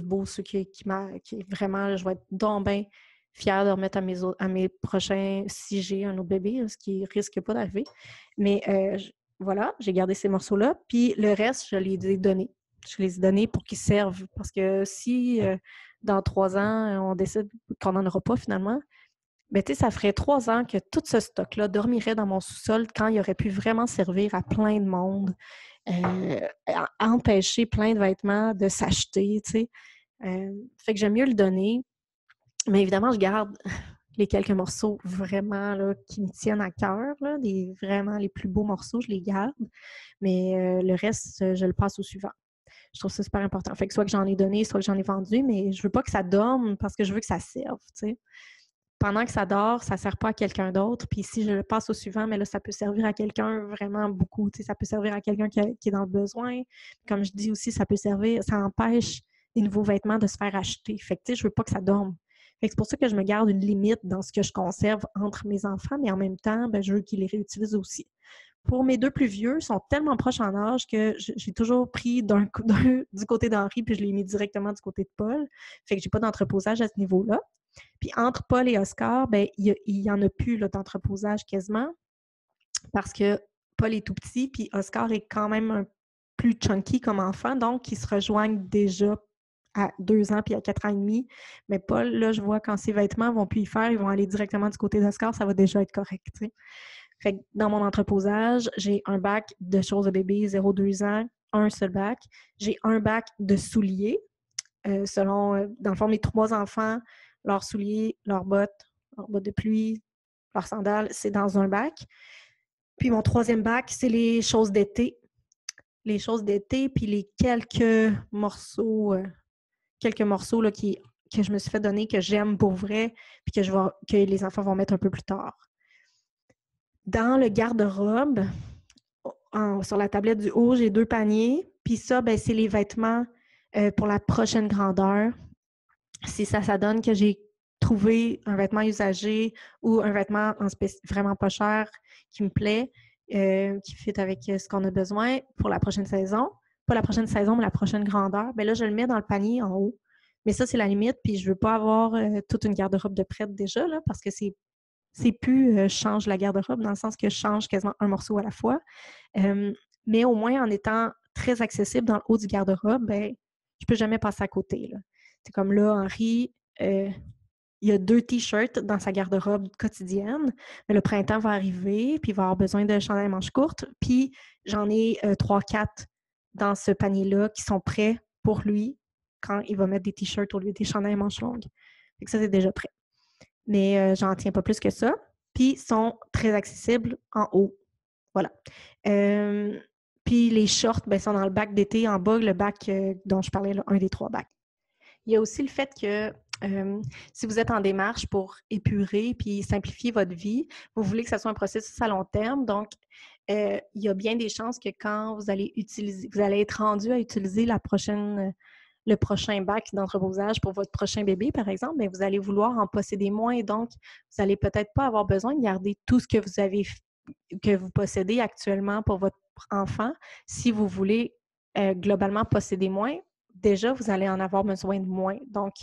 beaux, ceux qui vraiment, je vais être donc bien fière de remettre à mes prochains, si j'ai un autre bébé, ce qui risque pas d'arriver. Mais voilà, j'ai gardé ces morceaux-là. Puis le reste, je les ai donnés. Je les ai donnés pour qu'ils servent. Parce que si dans 3 ans, on décide qu'on n'en aura pas finalement, ça ferait 3 ans que tout ce stock-là dormirait dans mon sous-sol quand il aurait pu vraiment servir à plein de monde, empêcher plein de vêtements de s'acheter, tu sais. Fait que j'aime mieux le donner. Mais évidemment, je garde les quelques morceaux vraiment là, qui me tiennent à cœur, là, vraiment les plus beaux morceaux, je les garde. Mais le reste, je le passe au suivant. Je trouve ça super important. Fait que soit que j'en ai donné, soit que j'en ai vendu, mais je veux pas que ça dorme parce que je veux que ça serve, tu sais. Pendant que ça dort, ça ne sert pas à quelqu'un d'autre. Puis si je le passe au suivant, mais là, ça peut servir à quelqu'un vraiment beaucoup. Tu sais, ça peut servir à quelqu'un qui est dans le besoin. Comme je dis aussi, ça empêche les nouveaux vêtements de se faire acheter. Fait que, tu sais, je veux pas que ça dorme. Fait que c'est pour ça que je me garde une limite dans ce que je conserve entre mes enfants, mais en même temps, je veux qu'ils les réutilisent aussi. Pour mes 2 plus vieux, ils sont tellement proches en âge que j'ai toujours pris du côté d'Henri, puis je l'ai mis directement du côté de Paul. Fait que j'ai pas d'entreposage à ce niveau-là. Puis entre Paul et Oscar, il y en a plus là, d'entreposage quasiment parce que Paul est tout petit, puis Oscar est quand même un plus chunky comme enfant, donc ils se rejoignent déjà à 2 ans puis à 4 ans et demi. Mais Paul, là, je vois quand ses vêtements vont plus y faire, ils vont aller directement du côté d'Oscar, ça va déjà être correct, tu sais. Fait que dans mon entreposage, j'ai un bac de choses de bébé 0-2 ans, un seul bac. J'ai un bac de souliers, dans le fond, mes 3 enfants, leurs souliers, leurs bottes de pluie, leurs sandales, c'est dans un bac. Puis mon 3e bac, c'est les choses d'été. Les choses d'été, puis les quelques morceaux là, que je me suis fait donner, que j'aime pour vrai, puis que les enfants vont mettre un peu plus tard. Dans le garde-robe, sur la tablette du haut, j'ai 2 paniers. Puis ça, ben, c'est les vêtements pour la prochaine grandeur. Si ça donne que j'ai trouvé un vêtement usagé ou un vêtement vraiment pas cher qui me plaît, qui fit avec ce qu'on a besoin pour la prochaine saison. Pas la prochaine saison, mais la prochaine grandeur. Bien là, je le mets dans le panier en haut. Mais ça, c'est la limite. Puis je veux pas avoir toute une garde-robe de prête déjà, là, parce que c'est plus je change la garde-robe, dans le sens que je change quasiment un morceau à la fois. Mais au moins, en étant très accessible dans le haut du garde-robe, ben, je peux jamais passer à côté, là. C'est comme là, Henri, il y a 2 t-shirts dans sa garde-robe quotidienne, mais le printemps va arriver, puis il va avoir besoin de chandails à manches courtes, puis j'en ai 3-4 dans ce panier-là qui sont prêts pour lui quand il va mettre des t-shirts au lieu des chandails à manches longues. Fait que ça, c'est déjà prêt. Mais j'en tiens pas plus que ça. Puis ils sont très accessibles en haut. Voilà. Puis les shorts, ben, sont dans le bac d'été en bas, le bac dont je parlais, là, un des 3 bacs. Il y a aussi le fait que si vous êtes en démarche pour épurer puis simplifier votre vie, vous voulez que ce soit un processus à long terme. Donc, il y a bien des chances que quand vous allez être rendu à utiliser le prochain bac d'entreposage pour votre prochain bébé, par exemple, bien, vous allez vouloir en posséder moins. Donc, vous n'allez peut-être pas avoir besoin de garder tout ce que vous possédez actuellement pour votre enfant. Si vous voulez globalement posséder moins, déjà, vous allez en avoir besoin de moins. Donc,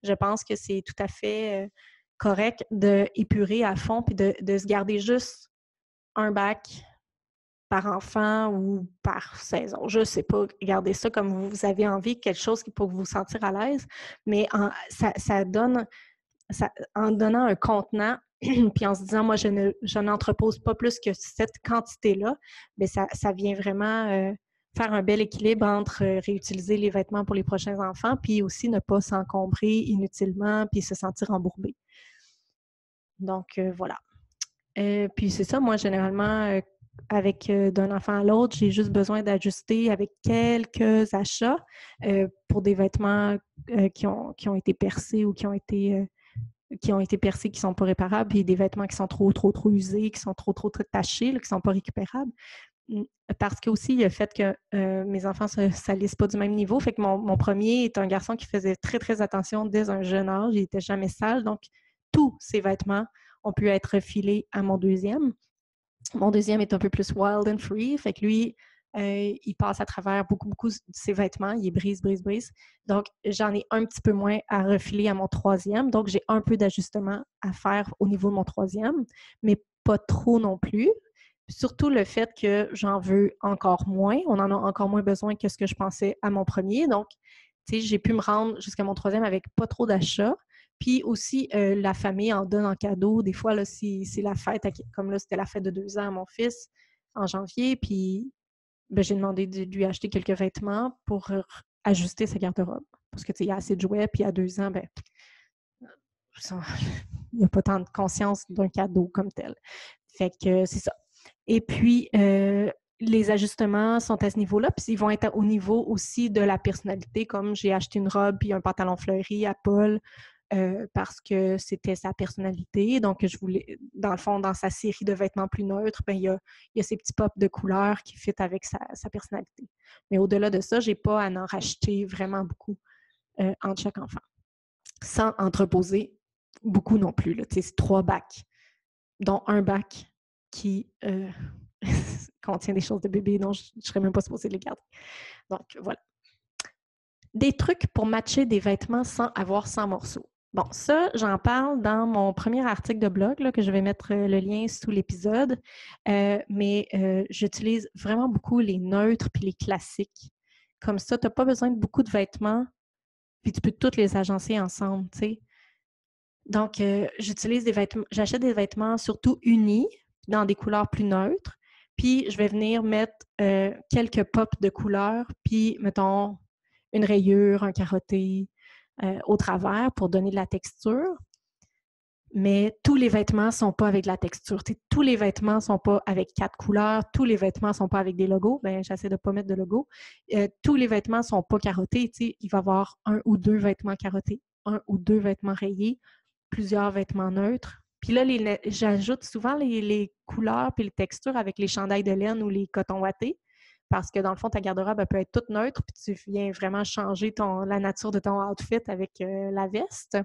je pense que c'est tout à fait correct d'épurer à fond puis de se garder juste un bac par enfant ou par saison. Je ne sais pas, gardez ça comme vous avez envie, quelque chose pour vous sentir à l'aise, mais ça donne, en donnant un contenant, puis en se disant, moi, je n'entrepose pas plus que cette quantité-là, bien, ça vient vraiment faire un bel équilibre entre réutiliser les vêtements pour les prochains enfants, puis aussi ne pas s'encombrer inutilement, puis se sentir embourbé. Donc, voilà. Puis c'est ça, moi, généralement, avec d'un enfant à l'autre, j'ai juste besoin d'ajuster avec quelques achats pour des vêtements qui ont été percés ou qui ont été percés, qui ne sont pas réparables, puis des vêtements qui sont trop usés, qui sont trop tachés, là, qui ne sont pas récupérables. Parce que aussi, le fait que mes enfants ne se salissent pas du même niveau, fait que mon premier est un garçon qui faisait très, très attention dès un jeune âge, il n'était jamais sale, donc tous ses vêtements ont pu être filés à mon deuxième. Mon deuxième est un peu plus wild and free, fait que lui, il passe à travers beaucoup de ses vêtements, il est brise. Donc, j'en ai un petit peu moins à refiler à mon troisième, donc j'ai un peu d'ajustement à faire au niveau de mon troisième, mais pas trop non plus. Surtout le fait que j'en veux encore moins, on en a encore moins besoin que ce que je pensais à mon premier, donc, tu sais, j'ai pu me rendre jusqu'à mon troisième avec pas trop d'achats. Puis aussi, la famille en donne en cadeau. Des fois, là, si c'est la fête, comme là, c'était la fête de 2 ans à mon fils en janvier, puis ben, j'ai demandé de lui acheter quelques vêtements pour ajuster sa garde-robe. Parce que, tu sais, il y a assez de jouets, puis à 2 ans, ben, il n'y a pas tant de conscience d'un cadeau comme tel. Fait que c'est ça. Et puis, les ajustements sont à ce niveau-là, puis ils vont être au niveau aussi de la personnalité, comme j'ai acheté une robe puis un pantalon fleuri à Paul parce que c'était sa personnalité. Donc, je voulais, dans le fond, dans sa série de vêtements plus neutres, bien, il y a ces petits pops de couleurs qui fit avec sa personnalité. Mais au-delà de ça, je n'ai pas à en racheter vraiment beaucoup entre chaque enfant, sans entreposer beaucoup non plus. Là. C'est 3 bacs, dont un bac qui contient des choses de bébé dont je ne serais même pas supposée les garder. Donc, voilà. Des trucs pour matcher des vêtements sans avoir 100 morceaux. Bon, ça, j'en parle dans mon premier article de blog, là, que je vais mettre le lien sous l'épisode, mais j'utilise vraiment beaucoup les neutres puis les classiques. Comme ça, tu n'as pas besoin de beaucoup de vêtements, puis tu peux toutes les agencer ensemble, tu sais. Donc, j'achète des vêtements surtout unis, dans des couleurs plus neutres, puis je vais venir mettre quelques pops de couleurs, puis, mettons, une rayure, un carotté au travers pour donner de la texture. Mais tous les vêtements ne sont pas avec de la texture. T'sais, tous les vêtements ne sont pas avec 4 couleurs. Tous les vêtements ne sont pas avec des logos. Bien, j'essaie de ne pas mettre de logo. Tous les vêtements ne sont pas carottés. T'sais, il va y avoir 1 ou 2 vêtements carottés, 1 ou 2 vêtements rayés, plusieurs vêtements neutres. Puis là, j'ajoute souvent les couleurs puis les textures avec les chandails de laine ou les cotons wattés parce que dans le fond, ta garde-robe, elle peut être toute neutre puis tu viens vraiment changer la nature de ton outfit avec la veste.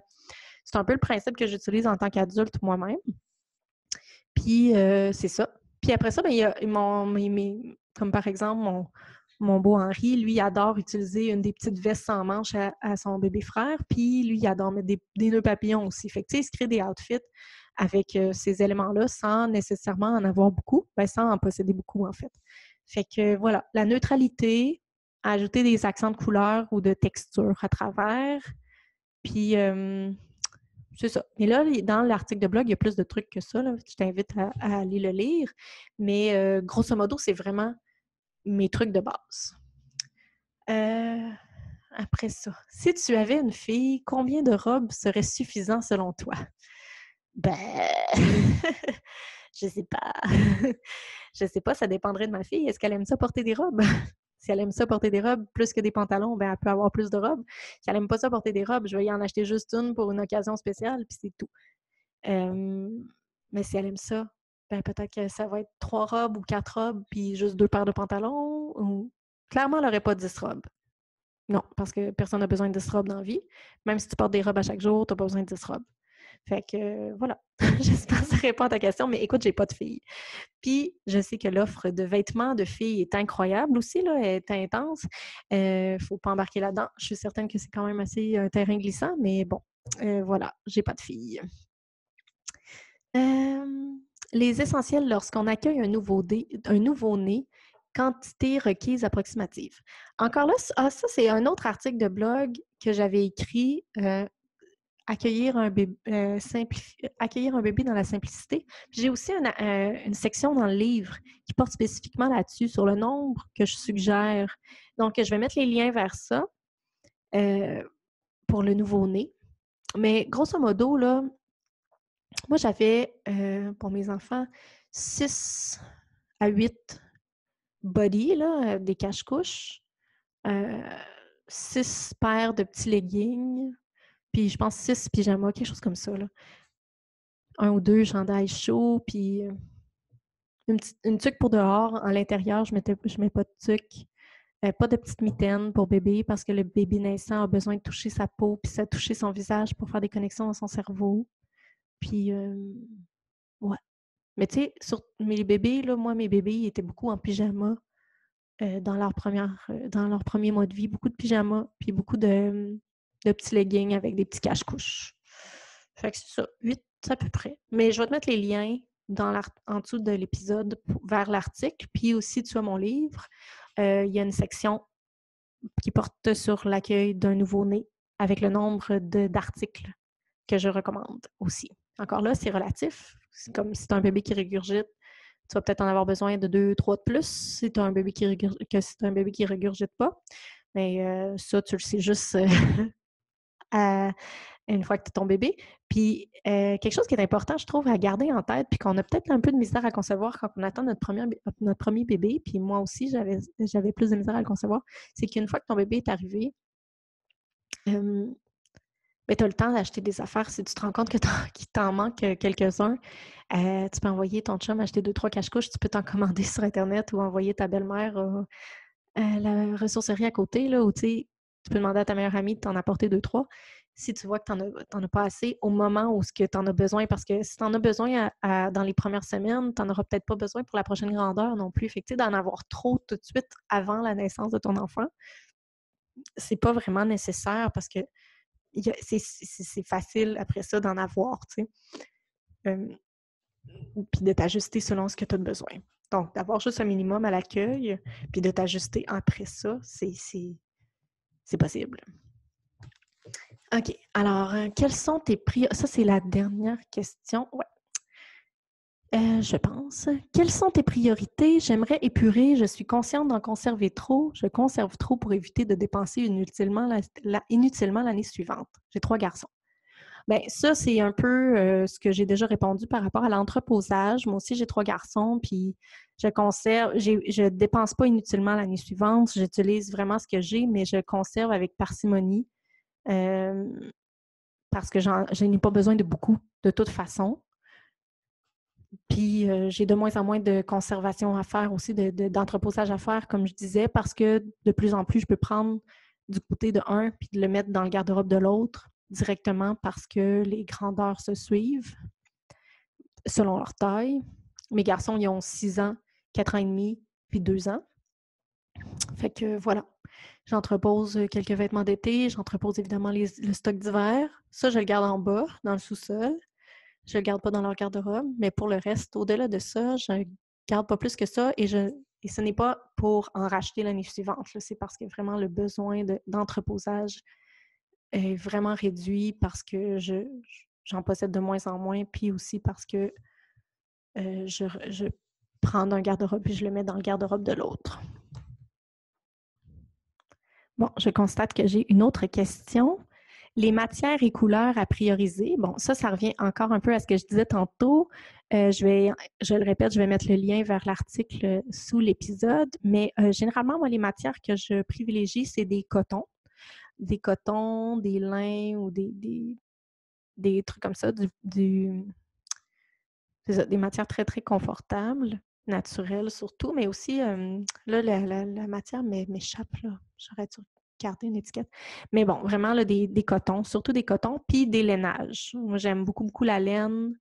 C'est un peu le principe que j'utilise en tant qu'adulte moi-même. Puis c'est ça. Puis après ça, ben, il y a comme par exemple, mon beau Henri, lui, il adore utiliser une des petites vestes sans manches à son bébé frère. Puis lui, il adore mettre des nœuds papillons aussi. Fait que, tu sais, il se crée des outfits avec ces éléments-là sans nécessairement en avoir beaucoup, ben, sans en posséder beaucoup, en fait. Fait que voilà, la neutralité, ajouter des accents de couleur ou de texture à travers. Puis c'est ça. Mais là, dans l'article de blog, il y a plus de trucs que ça. Là. Je t'invite à aller le lire. Mais grosso modo, c'est vraiment mes trucs de base. Après ça, si tu avais une fille, combien de robes serait suffisant selon toi? Ben, je sais pas. Je sais pas, ça dépendrait de ma fille. Est-ce qu'elle aime ça porter des robes? Si elle aime ça porter des robes plus que des pantalons, ben elle peut avoir plus de robes. Si elle aime pas ça porter des robes, je vais y en acheter juste une pour une occasion spéciale, puis c'est tout. Mais si elle aime ça, ben peut-être que ça va être 3 robes ou 4 robes, puis juste 2 paires de pantalons. Ou... Clairement, elle n'aurait pas 10 robes. Non, parce que personne n'a besoin de 10 robes dans la vie. Même si tu portes des robes à chaque jour, tu n'as pas besoin de 10 robes. Fait que voilà. J'espère que ça répond à ta question, mais écoute, j'ai pas de fille. Puis, je sais que l'offre de vêtements de filles est incroyable aussi, là, elle est intense. Faut pas embarquer là-dedans. Je suis certaine que c'est quand même assez un terrain glissant, mais bon, voilà, j'ai pas de fille. Les essentiels lorsqu'on accueille un nouveau-né, quantité requise approximative. Encore là, ça, c'est un autre article de blog que j'avais écrit, accueillir un bébé dans la simplicité. J'ai aussi une section dans le livre qui porte spécifiquement là-dessus, sur le nombre que je suggère. Donc, je vais mettre les liens vers ça pour le nouveau-né. Mais grosso modo, là, moi, j'avais, pour mes enfants, 6 à 8 body, là, des cache-couches, 6 paires de petits leggings, puis je pense 6 pyjamas, quelque chose comme ça, là. 1 ou 2 chandails chauds, puis une tuque pour dehors. À l'intérieur, je mets pas de tuque. Pas de petite mitaine pour bébé parce que le bébé naissant a besoin de toucher sa peau puis de toucher son visage pour faire des connexions dans son cerveau. Puis, ouais. Mais tu sais, mes bébés, là, moi, mes bébés, ils étaient beaucoup en pyjama dans leur premier mois de vie. Beaucoup de pyjamas, puis beaucoup de petits leggings avec des petits cache-couches. Fait que c'est ça, 8 à peu près. Mais je vais te mettre les liens en dessous de l'épisode vers l'article. Puis aussi, tu as mon livre. Il y a une section qui porte sur l'accueil d'un nouveau-né avec le nombre d'articles que je recommande aussi. Encore là, c'est relatif. C'est comme si tu as un bébé qui régurgite, tu vas peut-être en avoir besoin de 2, 3 de plus si tu as un bébé qui régurgite pas. Mais ça, tu le sais juste une fois que tu es ton bébé. Puis, quelque chose qui est important, je trouve, à garder en tête, puis qu'on a peut-être un peu de misère à concevoir quand on attend notre premier bébé, puis moi aussi, j'avais plus de misère à le concevoir, c'est qu'une fois que ton bébé est arrivé, ben, tu as le temps d'acheter des affaires. Si tu te rends compte qu'il t'en manque quelques-uns, tu peux envoyer ton chum acheter 2-3 cache-couches. Tu peux t'en commander sur Internet ou envoyer ta belle-mère à la ressourcerie à côté. Là, ou tu peux demander à ta meilleure amie de t'en apporter 2-3. Si tu vois que tu n'en as pas assez au moment où tu en as besoin. Parce que si tu en as besoin dans les premières semaines, tu n'en auras peut-être pas besoin pour la prochaine grandeur non plus. Fait que d'en avoir trop tout de suite avant la naissance de ton enfant, c'est pas vraiment nécessaire parce que c'est facile après ça d'en avoir, tu sais. Puis de t'ajuster selon ce que tu as besoin. Donc, d'avoir juste un minimum à l'accueil, puis de t'ajuster après ça, c'est possible. OK. Alors, quelles sont tes priorités? Ça, c'est la dernière question. Ouais. Je pense. Quelles sont tes priorités? J'aimerais épurer. Je suis consciente d'en conserver trop. Je conserve trop pour éviter de dépenser inutilement l'année suivante. J'ai 3 garçons. Bien, ça, c'est un peu ce que j'ai déjà répondu par rapport à l'entreposage. Moi aussi, j'ai 3 garçons, puis je dépense pas inutilement l'année suivante. J'utilise vraiment ce que j'ai, mais je conserve avec parcimonie parce que je n'ai pas besoin de beaucoup, de toute façon. Puis j'ai de moins en moins de conservation à faire aussi, d'entreposage à faire, comme je disais, parce que de plus en plus, je peux prendre du côté de un puis de le mettre dans le garde-robe de l'autre directement parce que les grandeurs se suivent selon leur taille. Mes garçons, ils ont 6 ans, 4 ans et demi, puis 2 ans. Fait que voilà. J'entrepose quelques vêtements d'été, j'entrepose évidemment le stock d'hiver. Ça, je le garde en bas, dans le sous-sol. Je le garde pas dans leur garde-robe, mais pour le reste, au-delà de ça, je ne garde pas plus que ça et ce n'est pas pour en racheter l'année suivante. C'est parce que vraiment le besoin d'entreposage est vraiment réduit parce que j'en possède de moins en moins, puis aussi parce que je prends d'un garde-robe puis je le mets dans le garde-robe de l'autre. Bon, je constate que j'ai une autre question. Les matières et couleurs à prioriser. Bon, ça revient encore un peu à ce que je disais tantôt. Je le répète, je vais mettre le lien vers l'article sous l'épisode, mais généralement, moi, les matières que je privilégie, c'est des cotons. Des cotons, des lins ou des trucs comme ça, des matières très, très confortables, naturelles surtout, mais aussi, là, la matière m'échappe, là. J'aurais dû garder une étiquette. Mais bon, vraiment, là, des cotons, surtout des cotons, puis des lainages. Moi, j'aime beaucoup, beaucoup la laine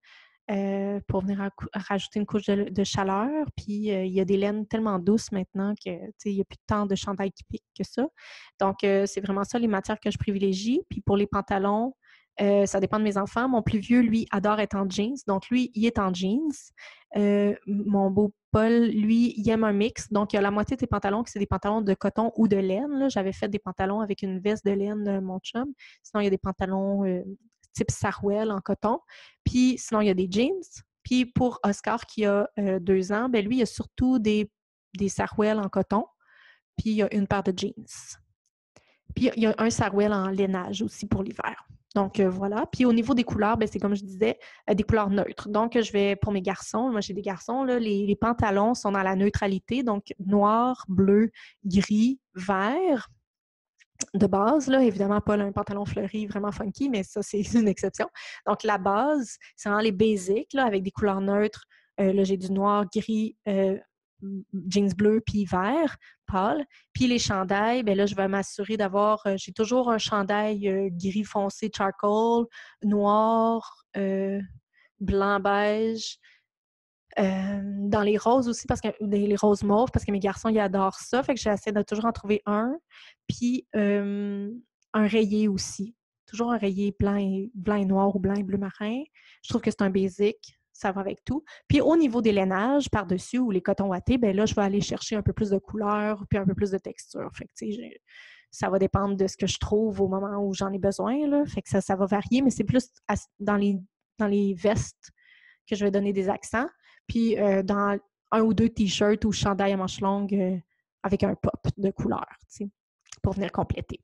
pour venir rajouter une couche de chaleur. Puis, il y a des laines tellement douces maintenant que, tu sais, il n'y a plus tant de chandail qui pique que ça. Donc, c'est vraiment ça, les matières que je privilégie. Puis, pour les pantalons, ça dépend de mes enfants. Mon plus vieux, lui, adore être en jeans. Donc, lui, il est en jeans. Mon beau Paul, lui, il aime un mix. Donc, il y a la moitié de ses pantalons qui c'est des pantalons de coton ou de laine. Là. J'avais fait des pantalons avec une veste de laine de mon chum. Sinon, il y a des pantalons type sarouel en coton. Puis, sinon, il y a des jeans. Puis, pour Oscar, qui a 2 ans, ben lui, il y a surtout des sarouels en coton. Puis, il y a une paire de jeans. Puis, il y a un sarouel en lainage aussi pour l'hiver. Donc, voilà. Puis, au niveau des couleurs, ben, c'est comme je disais, des couleurs neutres. Donc, je vais, pour mes garçons, moi, j'ai des garçons, là, les pantalons sont dans la neutralité. Donc, noir, bleu, gris, vert. De base, là, évidemment, pas un pantalon fleuri vraiment funky, mais ça, c'est une exception. Donc, la base, c'est vraiment les basics, là, avec des couleurs neutres. Là, j'ai du noir, gris, jeans bleu, puis vert, pâle. Puis les chandails, bien là, je vais m'assurer d'avoir... j'ai toujours un chandail gris foncé charcoal, noir, blanc, beige. Dans les roses aussi, parce que les roses mauves, parce que mes garçons, ils adorent ça. Fait que j'essaie de toujours en trouver un. Puis un rayé aussi. Toujours un rayé blanc et noir ou blanc et bleu marin. Je trouve que c'est un basic. Ça va avec tout. Puis au niveau des lainages par-dessus ou les cotons wattés, ben là, je vais aller chercher un peu plus de couleur puis un peu plus de texture. Fait que, tu sais, ça va dépendre de ce que je trouve au moment où j'en ai besoin. Là. Fait que ça va varier, mais c'est plus dans les vestes que je vais donner des accents. Puis dans un ou deux t-shirts ou chandail à manches longues avec un pop de couleur, tu sais, pour venir compléter.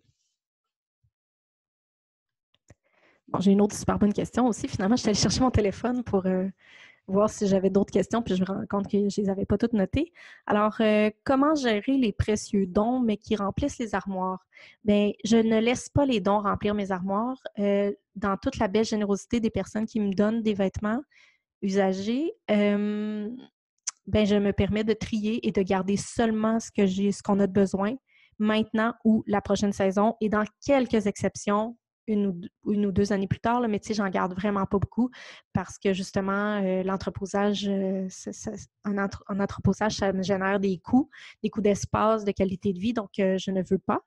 Bon, j'ai une autre super bonne question aussi. Finalement, je suis allée chercher mon téléphone pour voir si j'avais d'autres questions, puis je me rends compte que je ne les avais pas toutes notées. Alors, comment gérer les précieux dons, mais qui remplissent les armoires? Bien, je ne laisse pas les dons remplir mes armoires. Dans toute la belle générosité des personnes qui me donnent des vêtements usagés, ben, je me permets de trier et de garder seulement ce qu'on a de besoin maintenant ou la prochaine saison. Et dans quelques exceptions, une ou deux années plus tard, là, mais tu sais, j'en garde vraiment pas beaucoup parce que justement, l'entreposage, un entreposage, ça me génère des coûts d'espace, de qualité de vie, donc je ne veux pas.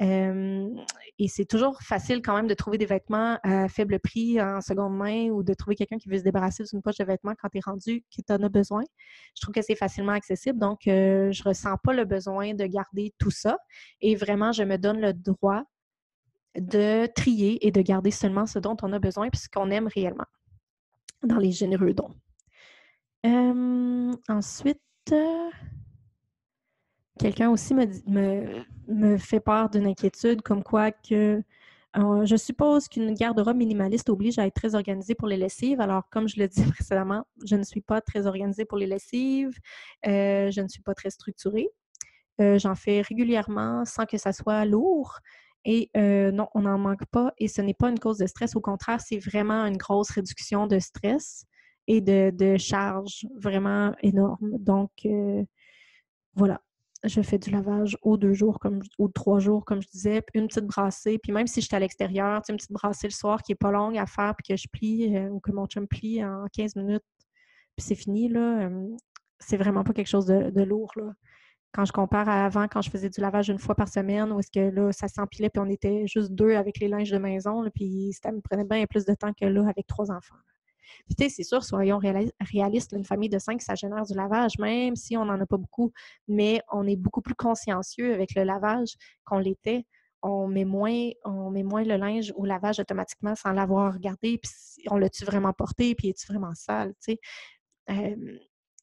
Et c'est toujours facile quand même de trouver des vêtements à faible prix en seconde main ou de trouver quelqu'un qui veut se débarrasser d'une poche de vêtements quand tu es rendu, que tu en as besoin. Je trouve que c'est facilement accessible, donc je ne ressens pas le besoin de garder tout ça. Et vraiment, je me donne le droit de trier et de garder seulement ce dont on a besoin et ce qu'on aime réellement dans les généreux dons. Ensuite, quelqu'un aussi me fait part d'une inquiétude comme quoi que je suppose qu'une garde-robe minimaliste oblige à être très organisée pour les lessives. Alors, comme je le disais précédemment, je ne suis pas très organisée pour les lessives. Je ne suis pas très structurée. J'en fais régulièrement sans que ça soit lourd. Et non, on n'en manque pas et ce n'est pas une cause de stress. Au contraire, c'est vraiment une grosse réduction de stress. et de charge vraiment énorme. Donc, voilà. Je fais du lavage aux 2 jours aux 3 jours, comme je disais, puis une petite brassée. Puis même si j'étais à l'extérieur, tu sais, une petite brassée le soir qui n'est pas longue à faire, puis que je plie ou que mon chum plie en 15 minutes, puis c'est fini, là. C'est vraiment pas quelque chose de lourd, là. Quand je compare à avant, quand je faisais du lavage une fois par semaine, où est-ce que là, ça s'empilait, puis on était juste 2 avec les linges de maison, là, puis ça me prenait bien plus de temps que là avec 3 enfants. Puis, tu sais, c'est sûr, soyons réalistes, une famille de 5, ça génère du lavage, même si on n'en a pas beaucoup, mais on est beaucoup plus consciencieux avec le lavage qu'on l'était. On met moins le linge au lavage automatiquement sans l'avoir regardé, puis on l'a-tu vraiment porté, puis est-tu vraiment sale, tu sais.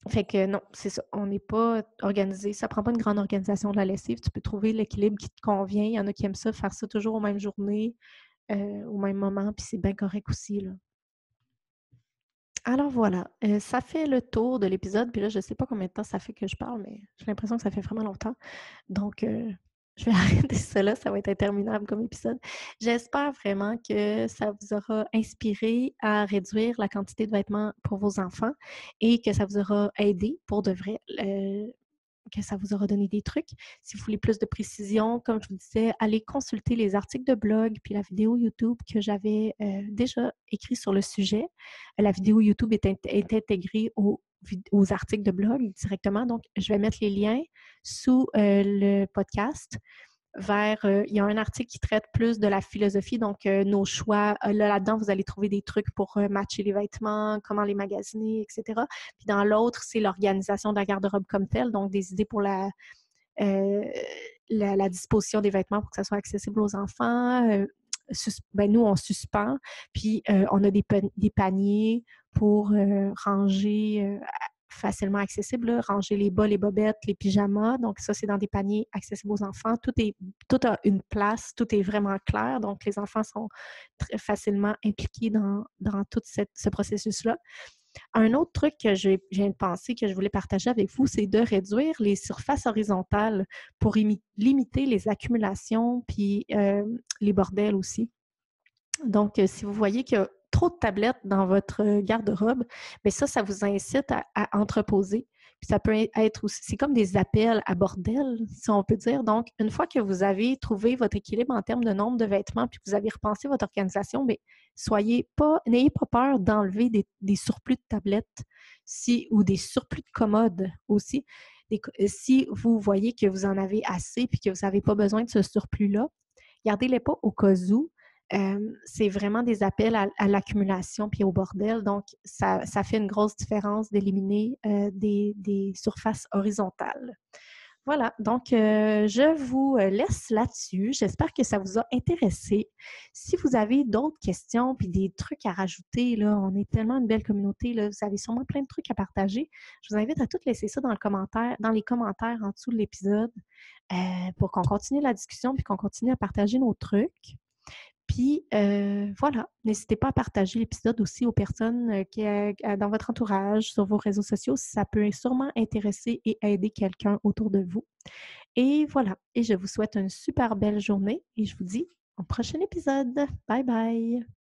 Fait que non, c'est ça. On n'est pas organisé. Ça prend pas une grande organisation de la lessive. Tu peux trouver l'équilibre qui te convient. Il y en a qui aiment ça, faire ça toujours aux mêmes journées, au même moment, puis c'est bien correct aussi, là. Alors voilà, ça fait le tour de l'épisode. Puis là, je ne sais pas combien de temps ça fait que je parle, mais j'ai l'impression que ça fait vraiment longtemps. Donc, je vais arrêter ça là, ça va être interminable comme épisode. J'espère vraiment que ça vous aura inspiré à réduire la quantité de vêtements pour vos enfants et que ça vous aura aidé pour de vrai. Que ça vous aura donné des trucs. Si vous voulez plus de précision, comme je vous disais, allez consulter les articles de blog puis la vidéo YouTube que j'avais déjà écrit sur le sujet. La vidéo YouTube est intégrée aux articles de blog directement. Donc, je vais mettre les liens sous le podcast il y a un article qui traite plus de la philosophie, donc nos choix. Là-dedans, vous allez trouver des trucs pour matcher les vêtements, comment les magasiner, etc. Puis dans l'autre, c'est l'organisation de la garde-robe comme telle, donc des idées pour euh, la disposition des vêtements pour que ça soit accessible aux enfants. Nous, on suspend, puis on a des paniers pour ranger facilement accessible, là, ranger les bas, les bobettes, les pyjamas. Donc, ça, c'est dans des paniers accessibles aux enfants. Tout a une place, tout est vraiment clair. Donc, les enfants sont très facilement impliqués dans tout ce processus-là. Un autre truc que je viens de penser, que je voulais partager avec vous, c'est de réduire les surfaces horizontales pour limiter les accumulations puis les bordels aussi. Donc, si vous voyez qu'il y a trop de tablettes dans votre garde-robe, bien ça vous incite à entreposer. Puis ça peut être aussi, c'est comme des appels à bordel, si on peut dire. Donc, une fois que vous avez trouvé votre équilibre en termes de nombre de vêtements, puis que vous avez repensé votre organisation, bien, n'ayez pas peur d'enlever des surplus de tablettes ou des surplus de commodes aussi. Si vous voyez que vous en avez assez puis que vous n'avez pas besoin de ce surplus-là, gardez-les pas au cas où. C'est vraiment des appels à l'accumulation puis au bordel. Donc, ça fait une grosse différence d'éliminer des surfaces horizontales. Voilà, donc je vous laisse là-dessus. J'espère que ça vous a intéressé. Si vous avez d'autres questions puis des trucs à rajouter, là, on est tellement une belle communauté, là, vous avez sûrement plein de trucs à partager. Je vous invite à tout laisser ça dans les commentaires en dessous de l'épisode pour qu'on continue la discussion puis qu'on continue à partager nos trucs. Puis voilà, n'hésitez pas à partager l'épisode aussi aux personnes dans votre entourage, sur vos réseaux sociaux, si ça peut sûrement intéresser et aider quelqu'un autour de vous. Et voilà, et je vous souhaite une super belle journée et je vous dis au prochain épisode. Bye bye!